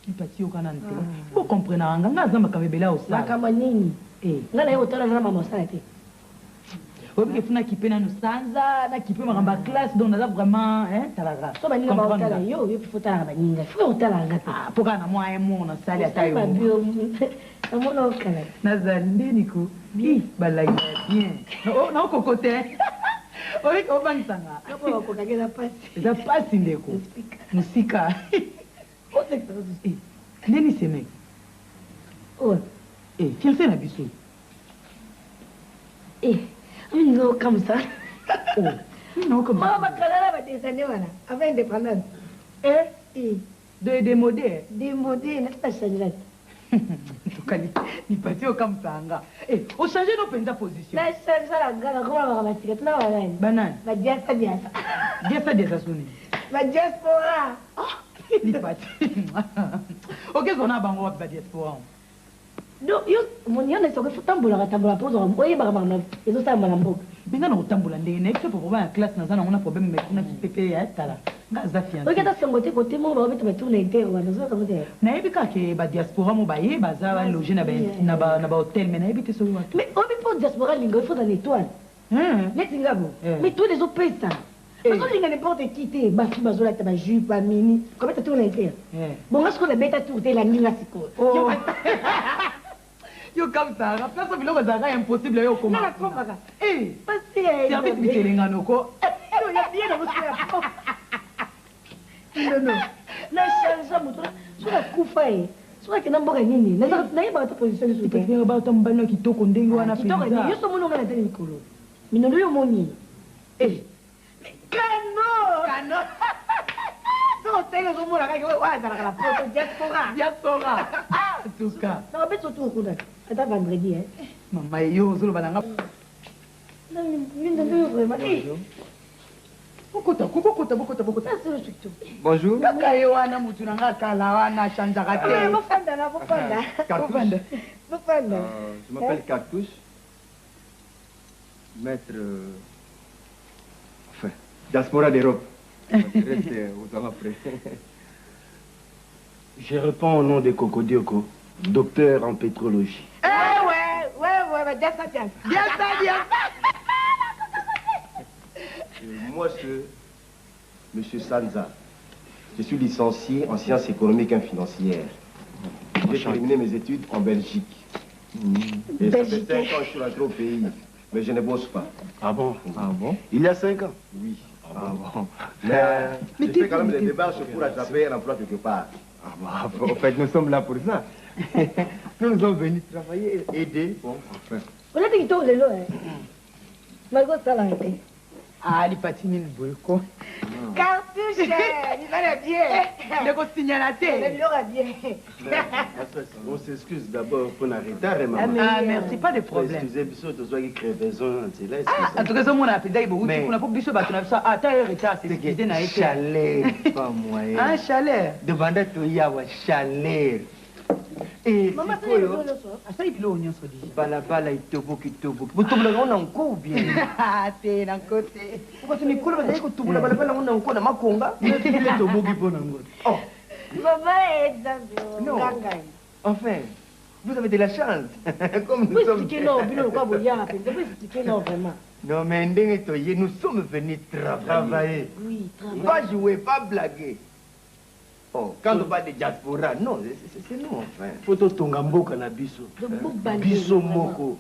ipati yokana nte okomprenaka nga nga aza makambo ebele osala makambo nini nga na ye otala na mama osala te oyebike funa kipe nano sanza na kipe makambo ya classe donc naza vraiment talaka so baninga baotala yo oyofifotalaka baninga fo otalanga te mpo kaka na mwa mo nasali ata yo namona okala nazali ndeni ko balagi ya bien naokoko te oyike obangisanga eza pasi ndeko mosika ndeni semek fiance na biso amininga okamusa bakalala badesane wana avant indépendance demode demode natitachangelati nipati okamusanga ochange no mpenza position nachangealanga komamaka batika tuna banani banani badiasa soni badiaspora nipati okezona bango wapi badiaspora yo naisoko tambolaka mpo oyebaka makambo ezosala na mboka mpenza na kotambola ndenge nayebi te pokoba ya classe naza nango na problème kuna pepe ya tala nga aza fiance oketa songo te kote moko baobeta batourne te wana ozokango te nayebi kaka badiaspora mo baye baza baloge na bahotel mais nayebi te soki wato mais obi mpo diaspora linga ifota na étoile neti ngabo mais to ezopesa bazolinga n'importe qui te bafi bazolata bajupe bamini kobeta tourne te bonga sikoyo nabeta tour te elandinga sikoyo yo kamsaka place biloko ezalaka impossible yo okomakomaka service bitelengano ko nachange moto soki akufa ye soki akenda mboka nini nayebaka te position lisusu bato mobali wa kitoko ndenge wana yo so moni onga na tele mikolo minolo yo moni kano sotele ozomona kaki azalaka na poto diaspora tuka na babeso tour kuna ata vendredi mama yo ozoloba nanga bokota bonjour kaka ye wana mutu nanga kala wana achangeaka te je m'appelle Cactus maître enfin diaspora d'Europe je réponds au nom de Coco Dioko, docteur en pétrologie. Moi, c'est Monsieur Sanza. Je suis licencié en sciences économiques et financières. J'ai terminé mes études en Belgique. Et ça fait 5 ans que je suis rentré au pays, mais je ne bosse pas. Ah bon? Ah bon? Il y a 5 ans? Oui. Ah bon? Mais je fais quand même des démarches pour attraper un emploi quelque part. Ah bon, en fait, nous sommes là pour ça. Nous sommes venus travailler et aider. Bon, enfin. On a dit que lelo Margot Salante. Ah, lipati nini boyko. Cartouche, il va bien. Ne signale Il aura bien. On s'excuse d'abord pour la retard, maman. Ah, merci, pas de problème. Excusez, bisous, tu dois crevaison, c'est là. En tout cas, mon appétit, on a pas bisou, on a ça. Ah, t'as retard, c'est ce qui est chalet, pas moi. Ah, chalet. Devant toi, il y a chalet. Et maman, c'est quoi là? Ça, il faut l'oignon, ça dit. Balabala, il te boque. Vous tombez là, on a encore bien. Ah, t'es d'un côté. Pourquoi tu me coules, vous avez tout là, balabala, on a encore dans ma conga. Il est te boque pour nous. Oh. Maman est dans non. Enfin, vous avez de la chance. Comme nous sommes. Expliquez non, Bilo, quoi, vous y a expliquer non, vraiment. Non, mais nous sommes venus travailler. Oui, travailler. Pas jouer, pas blaguer. Oh, quand on parle de diaspora, non, c'est nous, enfin. Faut que tu aies na biso. Biso moko.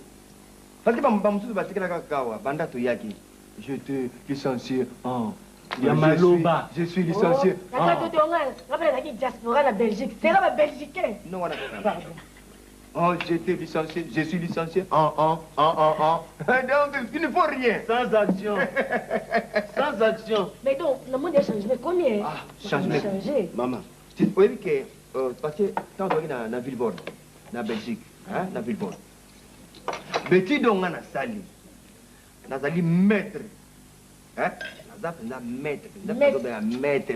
Parce que banda to yaki. Je te licencie en Yamaloba. Je suis licencié en. Attends, diaspora la Belgique. C'est là, Belgique. Non, pardon. Oh, je t'ai licencié, je suis licencié en. Donc, il ne faut rien. Sans action. Sans action. Mais donc, le monde a changé. Combien? Ah, changement. Maman, tu vois que, parce que, quand on est dans la ville borne, dans la Belgique, hein, dans la ville borne, petit donc on a sali, on a sali maître, hein, on a maître, maître,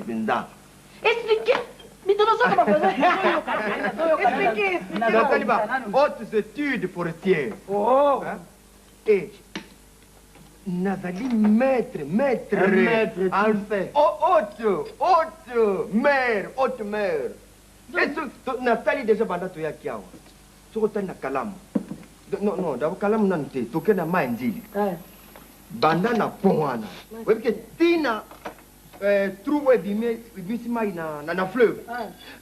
expliquez. Mais tu ne pas besoin. Expliquez. Hautes études forestières. Oh. Hein? Et Nazali maître. Alpha. Haute mère. Et Nathalie déjà pendant tout yakiawa. Tu retournes à Kalam. Non, d'abord Kalam nante. Tu es na maindili. Banda na pongana. Oui, que Tina. Trouve bisi mai na fleuve.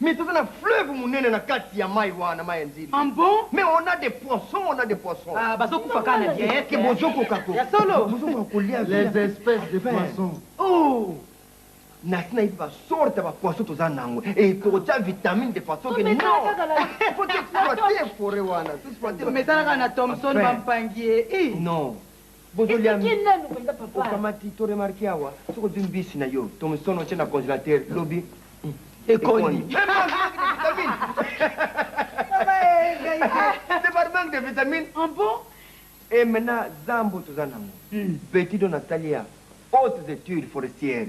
Mais tout ça na fleuve munene na kati ya mai wana mai nzili. En bon? Mais on a des poissons. Ah, bazo kufa kana diète. Que bozoko kako. Ya solo. Bozoko kolia les espèces de poissons. Oh! Nasina iba sorte ba poisson to zanango. Et to ta vitamine de façon que non. Faut exploiter forêt wana. Tout exploiter. Mais ça na Thomson bampangier. Non. Okamati to remarqué awa soko zimbisi na yo Thomson on na congélateur lobby éconi c'est par manque de vitamines en bon et maintenant zambo to zanango petit don Natalia hautes études forestières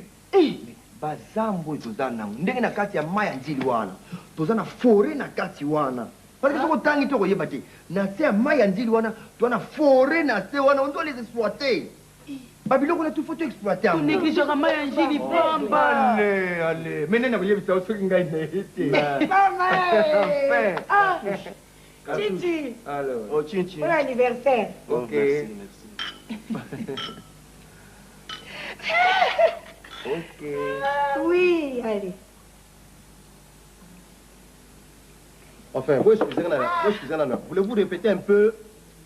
ba zambo to zanango ndenge na kati ya maya njili wana to zana forêt na kati wana. Parce que ce que tu as dit, c'est un maïs en wana, tu as une forêt, on doit les exploiter. Babylone, on a tout faut exploiter. Tu négliges un maïs en gili, allez. Maintenant, vous avez vu ça, vous avez Ah, Titi. Alors, oh, Titi. Bon anniversaire. Ok. Merci. Ok. Oui, allez. Enfin, voulez-vous répéter un peu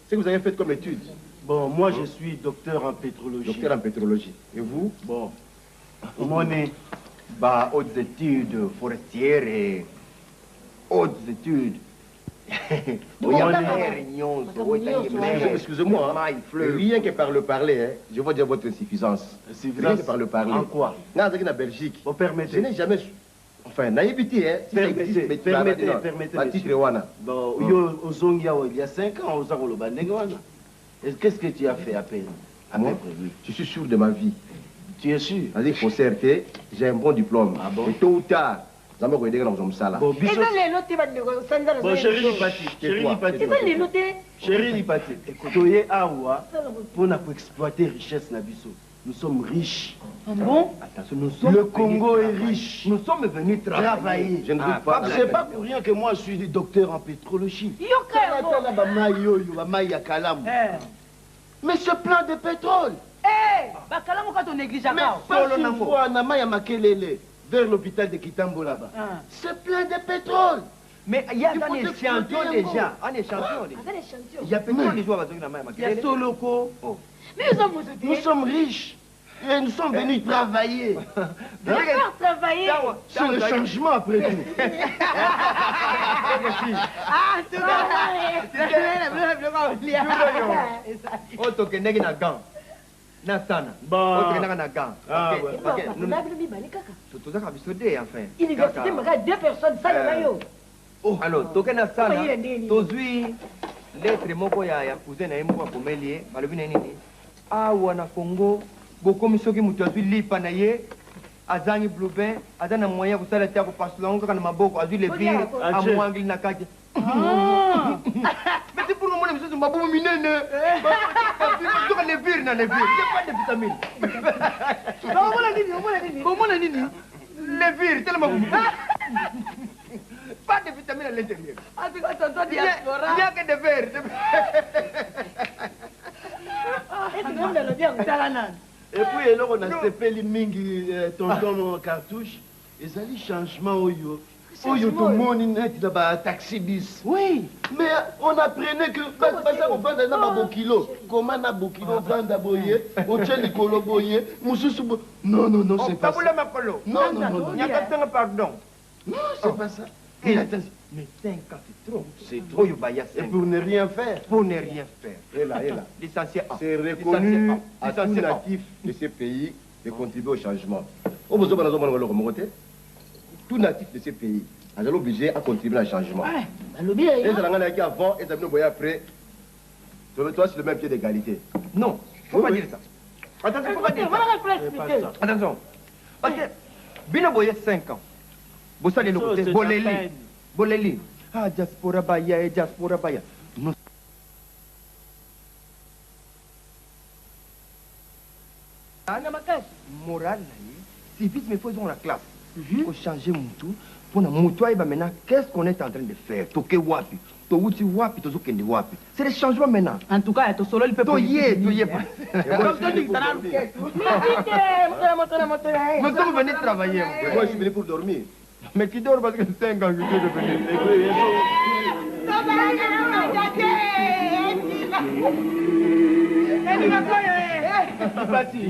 ce que vous avez fait comme études? Bon, moi je suis docteur en pétrologie. Docteur en pétrologie. Et vous? Bon, mon est hautes études forestières et hautes études. Excusez-moi, rien que par le parler, je vois dire votre insuffisance. Rien que par le parler. En quoi? Dans la Belgique, vous permettez. Je n'ai jamais... Enfin, naïveté, hein. Permettez. Bon, il y a 5 ans, qu'est-ce que tu as fait à peine? Moi, je suis sûr de ma vie. Tu es sûr? Il faut certer, j'ai un bon diplôme. Ah bon? Et tôt ou tard, ça me regarde dans ça là. Bon, chérie Lipati, écoutez, pour exploiter richesse na biso. Nous sommes riches. Ah bon? Le Congo est riche. Nous sommes venus travailler. Je ne veux pas. C'est pas pour rien que moi je suis docteur en pétrologie. Mais ce plein de pétrole. Bah, quand on néglige à mais passe une fois à Nama Yamakelele, vers l'hôpital de Kitambo là-bas. C'est plein de pétrole. Mais il y a un échantillon déjà. Un échantillon. Il y a pétrole les joueurs à Nama Yamakelele. Il y a Soloko. Mais nous sommes riches. Et nous sommes venus travailler. D'accord, travailler. C'est le changement après tout. Ah, tout na sana okendaka na gang tozaka biso de enfin université maka 2 personnes salela yo alors toke na sana tozwi lettre moko ya cousin na ye moko akomeli ye balobi na ye nini awa na congo bokomi soki moto azwi lipa na ye azangi blubin aza na moyen ya kosala te ya kopasula yango kaka na maboko azwi levire amwangeli na kati mais c'est pour mona misusu mabubu minene toka levire na levire pas de vitamine omona nini levire tellement pas de vitamine à l'intérieur il n'y a que de verre et puis eloko na sepeli mingi tonton cartouche ezali changement oyo tomoni neti na bataxi bis oui mais on apprenait que basa kofanda na babokilo koma na bokilo vanda boye otie likolo boye mosusu non c'est pas ça makolo non nyakatanga pardon non c'est pas ça mais 5 ans c'est trop c'est trop et pour ne rien faire et là licencié c'est reconnu à tous les natifs de ces pays de contribuer au changement au besoin de la communauté tout natif de ces pays est obligé à contribuer au changement. Et ça l'a dit avant et ça vient après. Toi, c'est le même pied d'égalité. Non, faut pas dire ça. Attention, faut pas dire ça. Attention. Parce que, Bino Boye 5 ans. Vous savez le côté Boleli. Ah, diaspora baya. Non. Moral, c'est vite, mais faisons la classe. Il faut changer mon tout. Pour nous maintenant, qu'est-ce qu'on est en train de faire? Toke wapi, Touti wapi, Tozokende wapi. C'est le changement maintenant. En tout cas, solo il peut pas. Toye. Nous sommes venus travailler. Moi, je suis venu pour dormir. Mais qui dort parce que c'est 5 ans que je suis venu.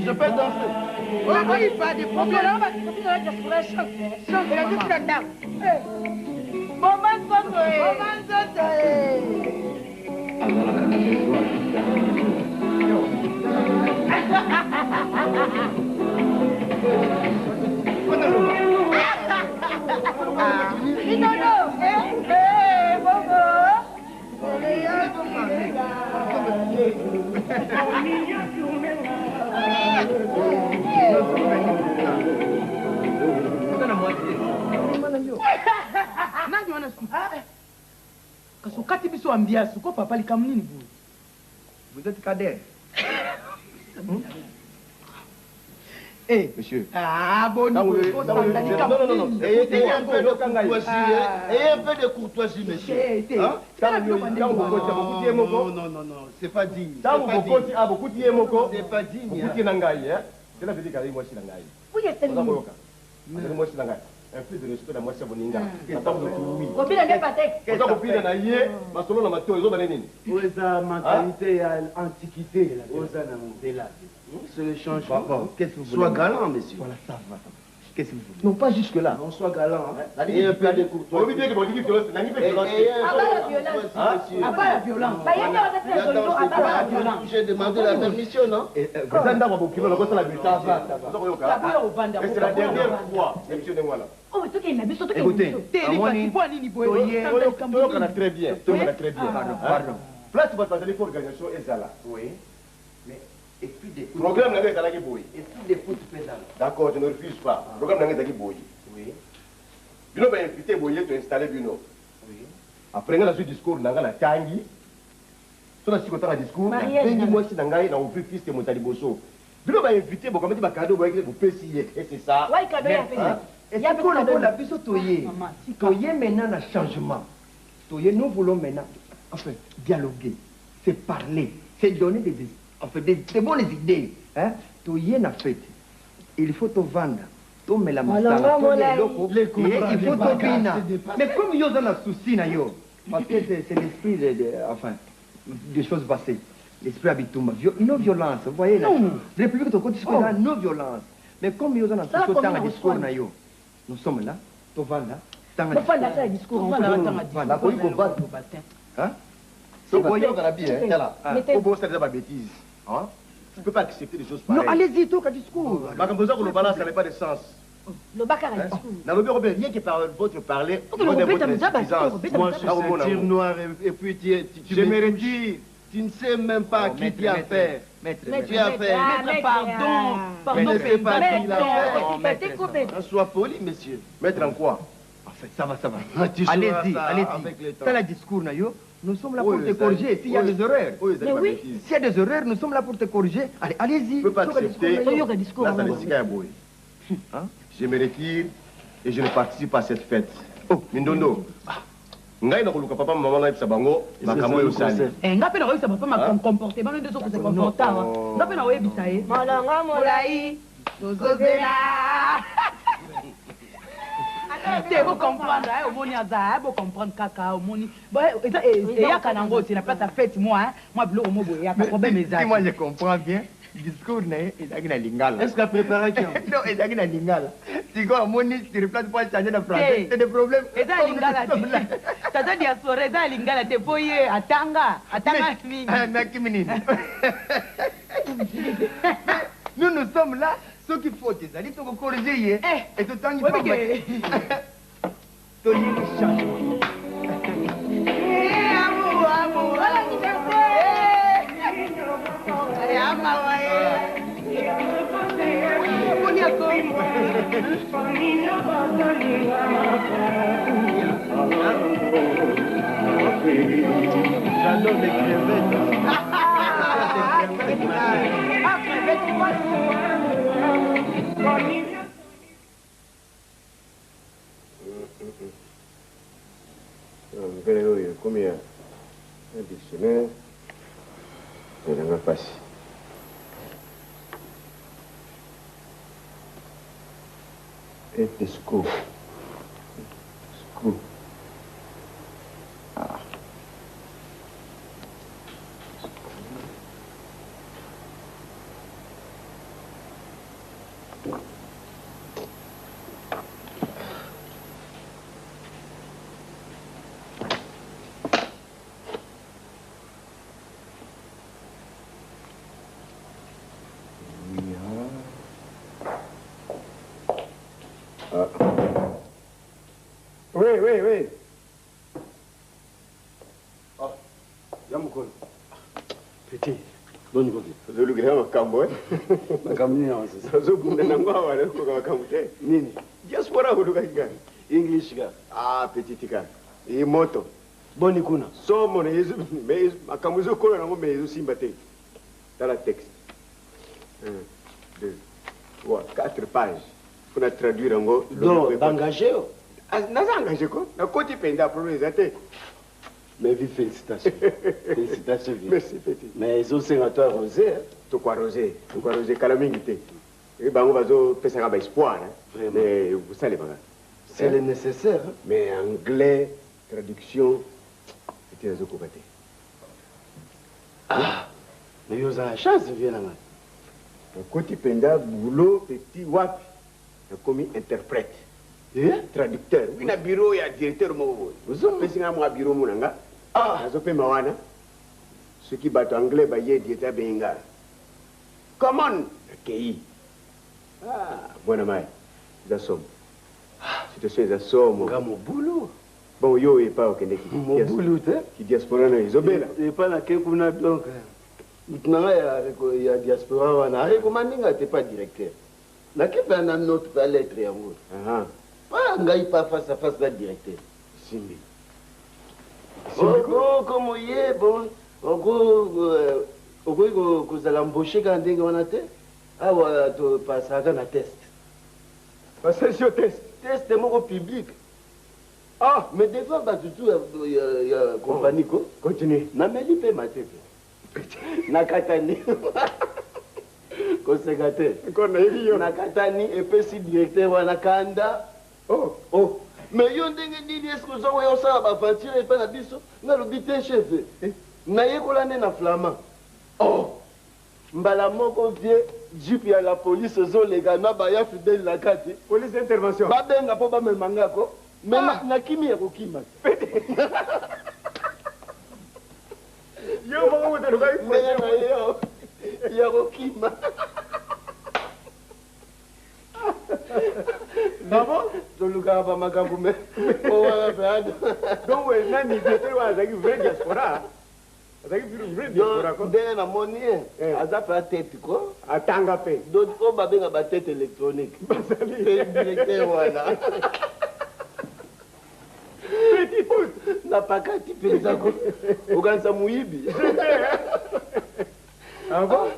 Je peux danser. Oui, pas de problème. Vous êtes cadet. Eh, monsieur. Ah, bon, non. Ayez un peu de courtoisie, monsieur. Non, c'est pas digne. C'est pas digne. Un peu de respect dans moi, c'est bon. Mentalité antiquité. C'est le changement. Qu'est-ce que vous voulez? Sois galant, monsieur. Voilà, ça va. Qu'est-ce que vous voulez? Non, pas jusque-là. Non, sois galant. Et un peu de courtoisie. La violence. J'ai demandé la permission, non? C'est la dernière fois. Écoutez, très bien. Pardon. Place votre organisation est là. Oui. Mais et puis des programmes là est là boy. Et puis des foot pédales. D'accord, je ne refuse pas. Programme là est là boy. Oui. Bino va inviter boy to installer Bino. Oui. Après la suite discours nanga na tangi. Sur la suite discours, bengi moi si nanga na ouvrir fils de Montali Bosso. Bino va inviter bo comme dit ba cadeau boy que vous payez et c'est ça. Ouais, cadeau ya fait. Et c'est pour la biso toyer. Toyer maintenant un changement. Toyer nous voulons maintenant enfin dialoguer, c'est parler, c'est donner des bonnes idées. Hein? Toyer na fait. Il faut te vendre. Mais la il faut te bina. Mais comme yo dans la souci na yo parce que c'est l'esprit enfin des choses passées. L'esprit habituel, non violence, vous voyez là. République de Côte d'Ivoire, non violence. Mais comme yo dans la souci dans le discours na yo. Nous sommes là, tu vas là. Tu vas là, tu discours. Tu vas là, tu vas là. Hein? Tu vas là, tu vas là. Tu vas là, tu vas là. Tu ne peux pas accepter des choses Non, pareilles. allez-y, tout, qu'un discours. Makamboza pour le balance, ça n'a pas de sens. Le bacar a discours. Rien que par votre parler, Moi, je tire noir et puis tu j'aimerais dire, tu ne sais même pas qui tu as fait. Tu as fait. Pardon, ne sais pas qui l'a fait. Sois poli, monsieur. Maître en quoi? En fait, ça va. Allez-y. C'est le discours, Nayo. Nous sommes là pour te corriger s'il y a des erreurs. Mais oui. S'il y a des erreurs, nous sommes là pour te corriger. Allez-y. Je ne peux pas accepter. Discours. Je me retire et je ne participe pas à cette fête. Oh, Mindondo. Ngai na kuluka papa mama na bango makambo yo sali. Ngape na oyebisa papa ma comportement nde so ko se comporta. Ngape na oyebisa ye. Malanga molai. Tozozela. Te vous comprendre, au moni aza, vous comprendre kaka, au moni. Bon, et ya kanango, tu n'as pas ta fête moi, moi bleu au mobo, ya problème mes amis. Moi je comprends bien. Discours n'est pas lingala. Est-ce qu'à préparer qui? Non, il est lingala. Si quoi moni tu replaces pas changer de français, c'est des problèmes. Et ça lingala. Ça doit dire soirée ça lingala te foyer atanga mini. Nakimini. Nous sommes là, ce qu'il faut des alliés pour corriger et tout temps il faut que Tony change. Amour. J'adore les crevettes. Comme il y a un dictionnaire, je ne vais pas passer. Et discours. Discours. Ah. Oui. Ah, Yamukon. Petit. Bonne côté. Je le grave à Cambo. Ma camine, c'est ça. Je vous donne un bois avec le Cambote. Nini. Diaspora, vous le gars. English gars. Ah, petit gars. Et moto. Bonne kuna. So, mon mais ma Cambozo, quoi, on met aussi batté. Dans la texte. 1, 2, 3, 4 pages. Pour la traduire en gros. Donc, engagé. N'a engagé quoi? La côte penda pour les athées. Mais vive félicitations. Félicitations, vive. Merci, petit. Mais ils ont 50 ans rosé. Tout quoi rosé, calamité. Et ben on va faire un espoir. Vraiment. Mais vous savez pas. C'est le nécessaire. Mais anglais, traduction, c'était les autres. Ah, mais vous avez la chance de venir là. La côte penda, boulot, petit wap, comme interprète. Traducteur. Oui, na bureau ya directeur mo. Vous avez un bureau monanga. Ah, je peux mawana. Ceux qui battent anglais ba yé dieta benga. Comment accueilli? Ah, bon amai. Ça somme. Situation ça somme. Mon boulot. Bon yo et pas au Québec. Mon boulot qui diaspora na izobela. Et pas na kekuna donc. Maintenant il y a diaspora wana. Et comment ninga t'es pas directeur. Na kepa na note pas lettre yango. Ah. Pas ngai pas face à face la directeur. Simbi. Oh, comme il est bon. En gros, vous allez embaucher quand on a été. Ah ouais, tu passes à un test. Passer sur test. Test est mon public. Ah, mais des fois, il y a compagnie. Continue. Na meli pe mate. Na katani. Conségateur. Nakatani et puis si directeur wana kanda. Oh. Mais yo ndenge nini est-ce que zo yo ça ba aventure et pas na biso na lobité chef. Na yekola na flamand. Oh. Mbala moko vie jeep ya la police zo lega na ba ya fidèle la kati. Police d'intervention. Ba benga po ba memanga ko. Mais na kimi ya kokima. Yo mo mo de lugar. Yo. Yarokima. Ah bon? Toluka ba makambume. Oh wala peado. Donc ouais, nani directeur wa azaki vrai diaspora. Azaki vrai diaspora quoi. Ndenge na moni aza pe tête quoi. Atanga pe. Donc o ba benga ba tête électronique. Basali directeur wana. Petit foot. Na pakati penza ko. Oganza muibi. Ah bon?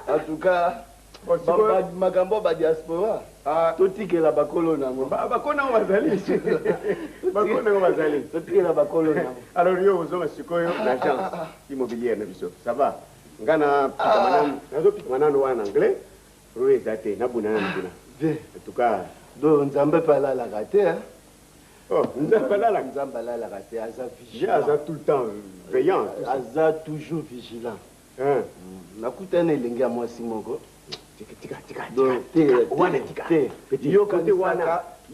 En tout cas, makambo ba diaspora. Totikela bakolo nango. Bakona bazali. Bakona bazali. Totikela bakolo nango. Alors yo ozoma sikoyo l'agence immobilière na biso. Ça va? Ngana pikamanano, nazo pikamanano wa en anglais. Roé zate na bunana mbuna. En tout cas, do nzambe pala la raté. Oh, nzambe pala la raté, aza vigilant. Aza tout le temps veillant. Aza toujours vigilant. Nakutana elengi ya mwasi moko. Tika.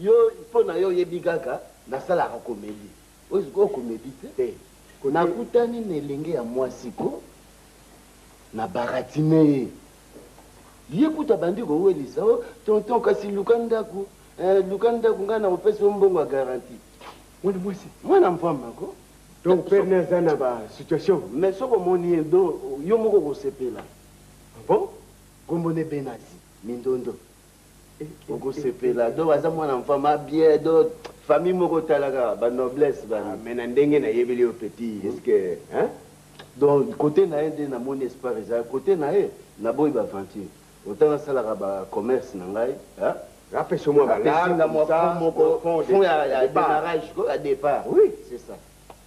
Yo pona yo yebi kaka nasalaka komedi. Oziko komedi te. Nakutani na elenge ya mwasi ko na baratine ye kuta bandi kowelisa o tonton kasi lukandaku ngana opesa mbongo ya garanti. Mwana mfama ko. Donc père nazana ba situation. Mais soko moni do yo moko ko sepela. Bon? Gombone benazi mindondo. Oko sepela do waza mwana mfama bien do famille moko talaka ba noblesse ba. Mais na ndenge na yebeli au petit est-ce que hein? Donc côté na ende na mon espoir eza côté na e na boy ba aventure. Autant salaka ba commerce na ngai, hein? Rappelle moi là na moi fond ya démarrage ko à départ. Oui, c'est ça.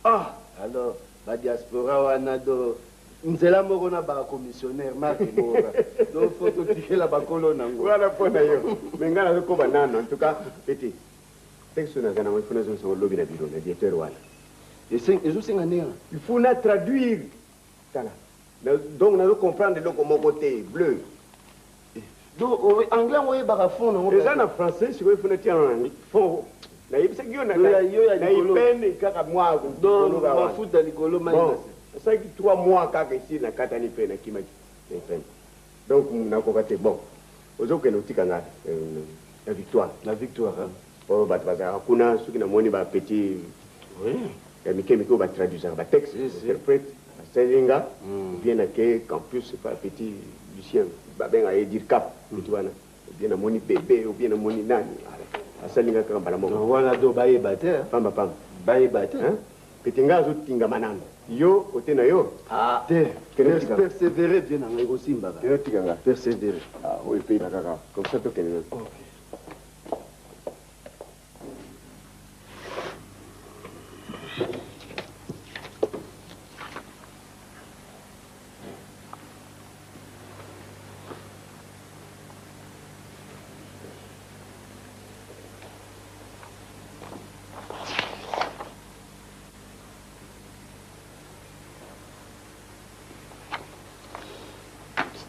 Ah, alors ba diaspora wana do nzela moko na ba commissionnaire Marc Mora. Donc faut totiquer la bakolo nango. Voilà pona yo. Mengana ko banana en tout cas petit. Texte na kana moi fona zo lobby na bureau na directeur wana. Et c'est il faut na traduire ça là. Donc on a comprendre le comme côté bleu. Donc anglais on ba fond nango. Les en français si vous fona tiens fond. Na yebisa kiyo na ipene kaka mwa donc mafuta likolo maina. Ça qui 3 mois kaka ici na katani pe na kimaki na ipene. Donc na ko kate bon. Ozoke no tikanga la victoire. La victoire. Oh bat bazara kuna suki na moni ba petit. Oui. Ya mikemiko ba traduire ba texte, interprète, selinga bien na ke campus c'est pas petit Lucien ba ben a dire cap tu vois na bien na moni bébé ou bien na moni nani. Asalinga kaka bala moko. Wana do baye bate pamba baye bate petinga zo tinga manano yo côté na yo te persévérer bien na ngai kosimba ka yo tikanga persévérer oui pe kaka comme ça to kene OK.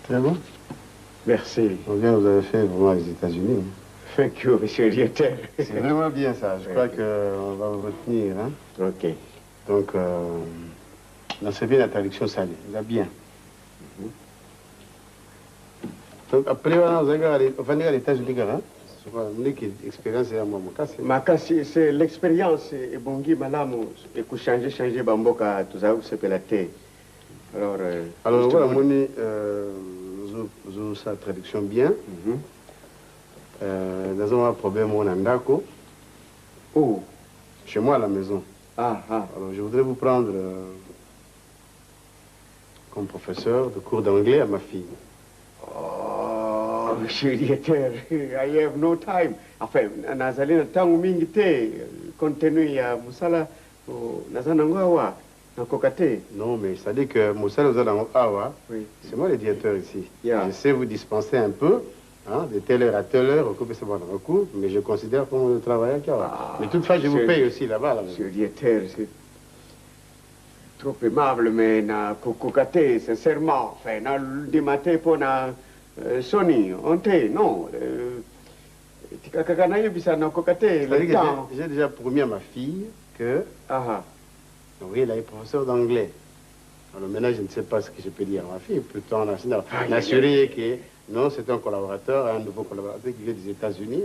Très bon. Merci. Bien, vous avez fait vraiment les États-Unis. Thank you, monsieur le directeur. C'est vraiment bien ça. Je crois qu'on va vous retenir. Hein? OK. Donc, c'est bien la traduction salée. C'est bien. Donc, après, on va venir à l'États-Unis. Hein? Expérience c'est l'expérience et bon Guy Malamu et que changer bamboka tout ça c'est la terre. Alors voilà moni sa traduction bien. Dans un problème on a ndako. Oh, chez moi à la maison. Alors je voudrais vous prendre comme professeur de cours d'anglais à ma fille. Oh, monsieur le directeur, I have no time. Enfin, nazali na tangu mingi te contenu ya musala nazanangawa na kokate. Non, mais ça dit que musala nazanangawa. Oui. C'est moi le directeur ici. Yeah. Je sais vous dispenser un peu. Hein, de telle heure à telle heure, occuper ce recours, mais je considère comme le travail à mais toutefois, je vous paye aussi là-bas. Monsieur le directeur, c'est trop aimable, mais na kokate, sincèrement. Enfin, na dématé pour na Sony, on te, non. J'ai déjà promis à ma fille que. Oui, elle est professeur d'anglais. Alors maintenant, je ne sais pas ce que je peux dire à ma fille. Plutôt m'assurer que non, c'est un collaborateur, un nouveau collaborateur qui vient des États-Unis.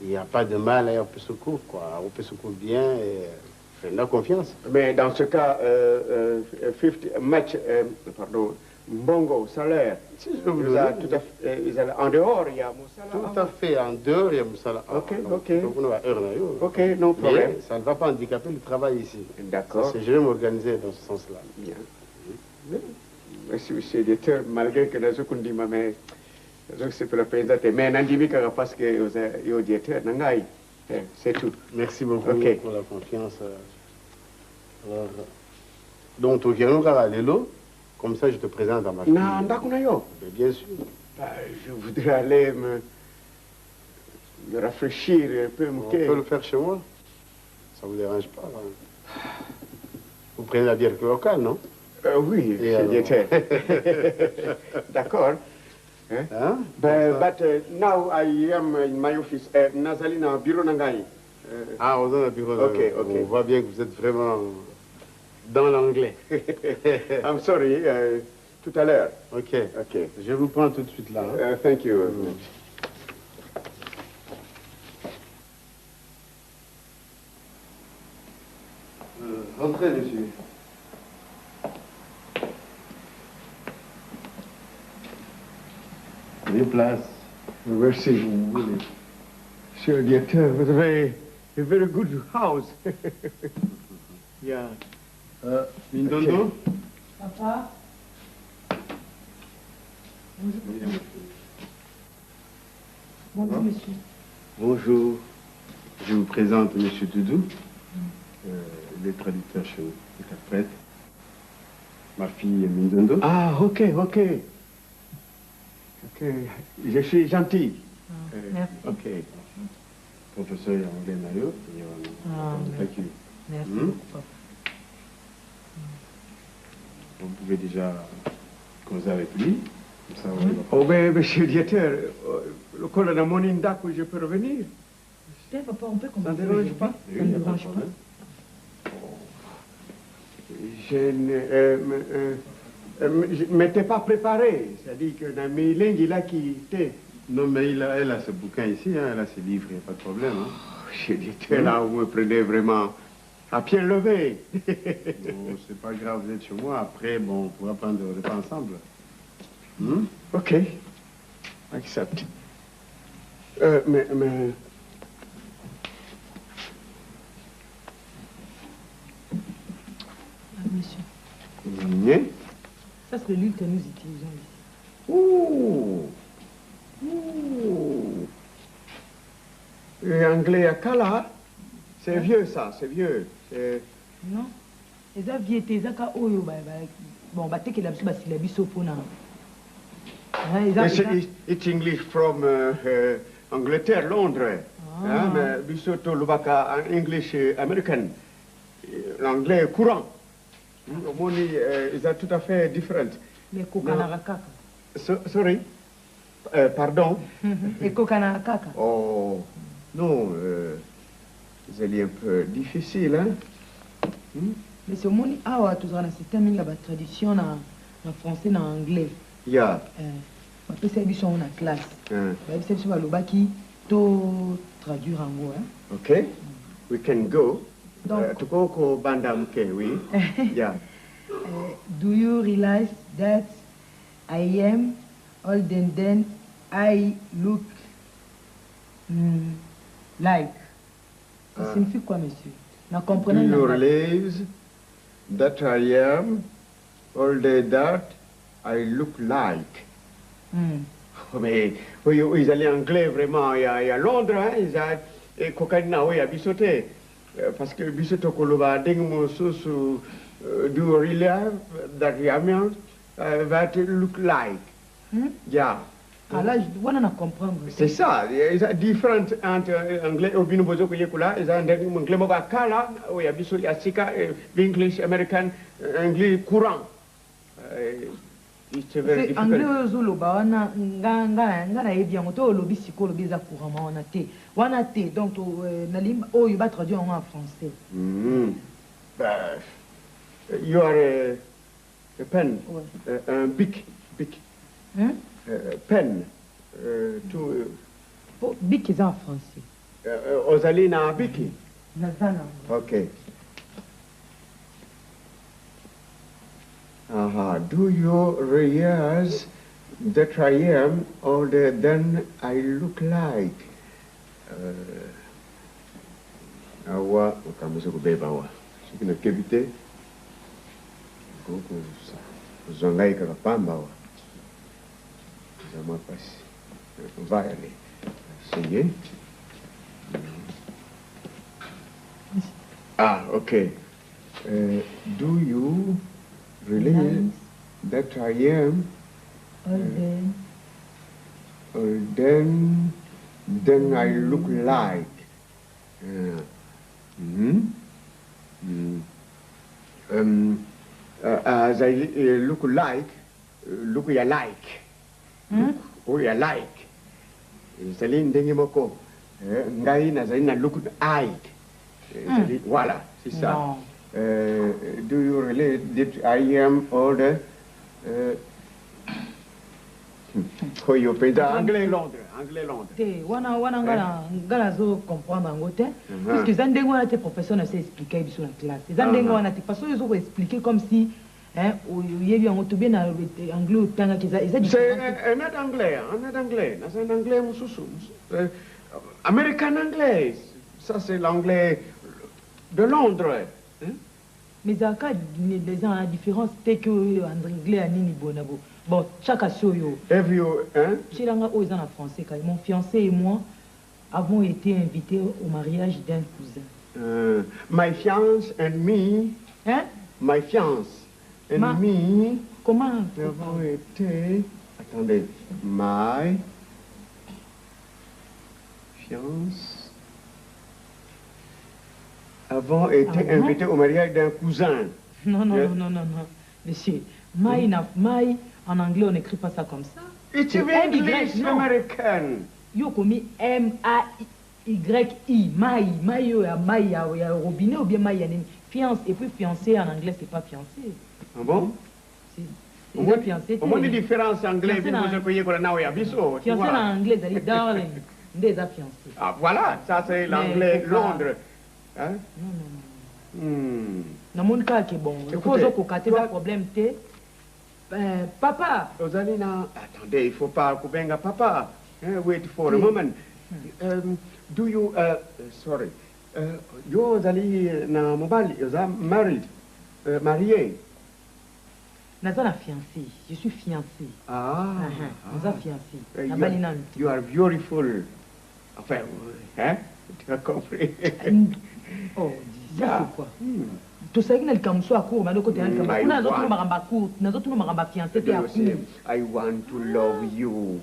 Il n'y a pas de mal, on peut se couvrir, quoi. On peut se couvrir bien et faire confiance. Mais dans ce cas, 50 match, pardon, Mbongo, salaire, en dehors, il y a Moussala. Tout à fait, en dehors, il y a Moussala. Ok, ok. Ok, non problème. Mais ça ne va pas handicaper le travail ici. D'accord. Je vais m'organiser dans ce sens-là. Bien. Merci, monsieur le directeur, malgré que nous avons dit, mais c'est pour la présidente, mais nous avons parce que le directeur, c'est tout. Merci beaucoup pour la confiance. Alors, donc, tu viens comme ça, je te présente à ma fille. Non, d'accord. Bien sûr. Je voudrais aller me rafraîchir un peu. On peut le faire chez moi. Ça ne vous dérange pas. Hein. Vous prenez la bière locale, non? Oui, d'accord. Hein? But now I am in my office. Nazali na bureau nangai. Ah, vous êtes au bureau. Ok. On voit bien que vous êtes vraiment dans l'anglais. I'm sorry. Tout à l'heure. Ok. Je vous prends tout de suite là. Hein? Thank you. Rentrez, monsieur. Les places. Merci. Monsieur le directeur, vous avez a very good house. Yeah. Mindondo? Papa? Bonjour, monsieur. Bonjour. Je vous présente monsieur Doudou. Il est traducteur chez nous, interprète. Ma fille Mindondo. Ah, ok. Je suis gentil. Merci. Ok. Professeur anglais Nayo. Merci. Vous pouvez déjà causer avec lui. Comme ça, Oh, mais monsieur le directeur, le col de mon indac où je peux revenir. Papa, on peut Ça ne commencer. dérange pas? Ça ne dérange pas. Je ne m'étais pas préparé. C'est-à-dire que dans mes langues, il a quitté. Non, mais elle a ce bouquin ici, hein, elle a ses livres, il n'y a pas de problème. Hein. J'ai dit, là, vous me prenez vraiment à pied levé. Bon, c'est pas grave, vous êtes chez moi. Après, bon, on pourra prendre le repas ensemble. Ok. Accept. Mais... Monsieur. Ça, c'est l'huile que nous utilisons ici. Ouh! Anglais à Kala, c'est vieux ça, c'est vieux. Non. Eza vieux, eza ka oyo bon batekela biso basila biso mpona. It's English from Angleterre, Londres. Mais biso to lubaka English American. L'anglais courant. Omoni is tout à fait different. Mais kokana kaka. Sorry. Pardon. Et kokana kaka. Oh, non, c'est un peu difficile, hein? Mais c'est au monde, tu as un système de traduction en français et en anglais. Yeah. Après, c'est une en classe. C'est une qui to traduire en gros. Okay, we can go. To go to Bandamke, oui. Yeah. Do you realize that I am old and then I look like? Ça signifie quoi, monsieur? Vous comprenez? Do you realize that I am older that I look like? Mais ils allaient anglais vraiment, il y a Londres, hein, ils allaient et cocaïna, oui, à Bissoté. Parce que Bissoto Koloba, Dengmo Sosu, do you realize that I am that look like? Yeah. Ah là, je dois comprendre. C'est ça, il y a différent entre anglais au bino bozo kuyekula, il y a anglais moga kala, oui, abiso yasika, English, American, anglais courant. C'est anglais ozolo ba wana ngana ebia moto lobi siko lobi za couramment wana te donc nalimba oyo ba traduire en français. You are Pen. Un bic. Hein? Pen. Tout. Bic est en français. Osalina Biki. Nazana. Ok. Do you realize that I am older than I look like? Awa, ukamisa kubeba awa. Sikina kebite. Kuku zongaika kapamba awa. Zama pasi. Vai ali. Essayer. Okay. Do you realize that I am then I look like? As I look like, look you like. Oh, you like. Saline Dengimoko. Ngai Nazarina look like. Voilà, c'est ça. Do you relate that I am older? Koyo peda anglais Londres. Te wana ngala zo comprendre ngo te parce que zande ngwana te professeur na s'est expliquer biso na classe. Zande ngwana te parce que zo expliquer comme si yebi ngo to bien na anglais tanga ki za c'est un anglais, c'est un anglais mususu. American anglais. Ça c'est l'anglais de Londres. Mais ça les gens la différence c'est que en anglais ani bonabo. Bon, chaque assoyo. Chilanga aux en français quand mon fiancé et moi avons été invités au mariage d'un cousin. My fiance and me. Hein? My fiance and me. Comment? Avons été. Attendez. My fiance. Avons été invités au mariage d'un cousin. Non. Monsieur, my en anglais, on n'écrit pas ça comme ça. It's English American. Yo commis M-A-Y-I. My ya robinet ou bien my fiance. Et puis fiancé en anglais, c'est pas fiancé. Ah bon? C'est fiancé. On a une différence anglais. Fiancé en anglais, c'est darling. Déjà fiancé. Ah voilà, ça c'est l'anglais Londres. Hein? Non. Dans mon cas, c'est bon. Il faut que le problème t'es. Papa. Rosalina, attendez, il faut pas couper papa. Wait for a moment. Do you, sorry, you na mobile, you are married, marié. Nazana fiancé, je suis fiancé. Nazana fiancé. You are beautiful. Enfin, hein? Tu as compris? Oh, dis ça c'est quoi? To say que comme soit court, mais de côté on a d'autres maramba court, nous autres maramba fiancé te à court. I want to love you.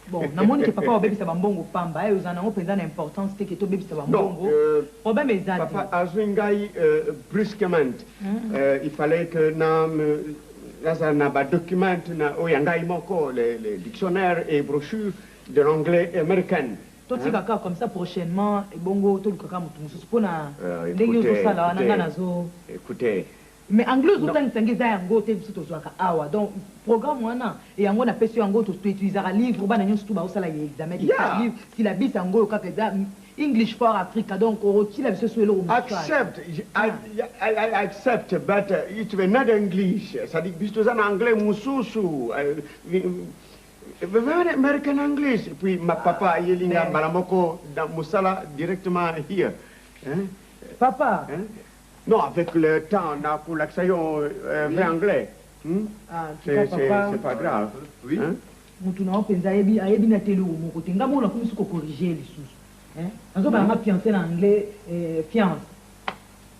Bon, na moni que papa obebi sabambongo pamba, et uzana on pesa l'importance que to obebi sabambongo. Problème est ça. Papa azungai brusquement. Il fallait que na ba document na oyangai moko les dictionnaires et brochures de l'anglais américain. Toi, tu vas comme ça prochainement, et bongo, tout le caca, tu peux na. Écoutez. Mais anglais, tout le temps, c'est un go, tu es sur awa. Donc, programme, moi, et en on a fait sur un go, tu utilises un livre, ou bien, tu vas au l'examen, si la bise en go, English for Africa, donc, au rôti, la bise sur le I accept, but it's not English. Ça dit, bis en anglais, mususu. American English. Puis ma papa yelinga balamoko dans Moussala directement here. Papa. Non, avec le temps, pour l'accent vrai anglais. C'est pas grave. Oui. Mutuna openza ayebi na telo mo kote ngamo na kumisuko corriger les sous. Nazo ba ma fiancé en anglais fiance.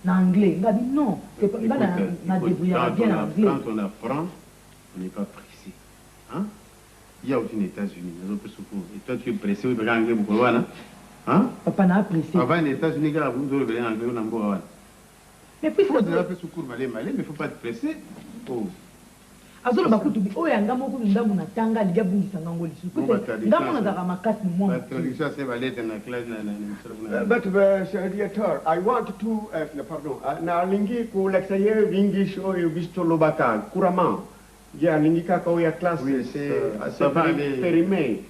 En anglais, ngabi non, c'est pas na débrouiller bien en anglais. Quand on apprend, on n'est pas pressé. Hein? Il y a aussi les États-Unis, et toi tu es pressé, tu es anglais, hein? Papa n'a pressé. Avant les États-Unis, vous avez anglais, on a mais puis il faut déjà faire ce cours, mais il ne faut pas être pressé. Oh. azolo bakutu bi oyo anga moko ndambo na tanga liga bungisa ngango lisusu ndambo na zaka makasi mo but Shadiator, I want to pardon na lingi ku l'extérieur vingish oyo bisto lobaka couramment ya lingi ka ko ya classe c'est périmé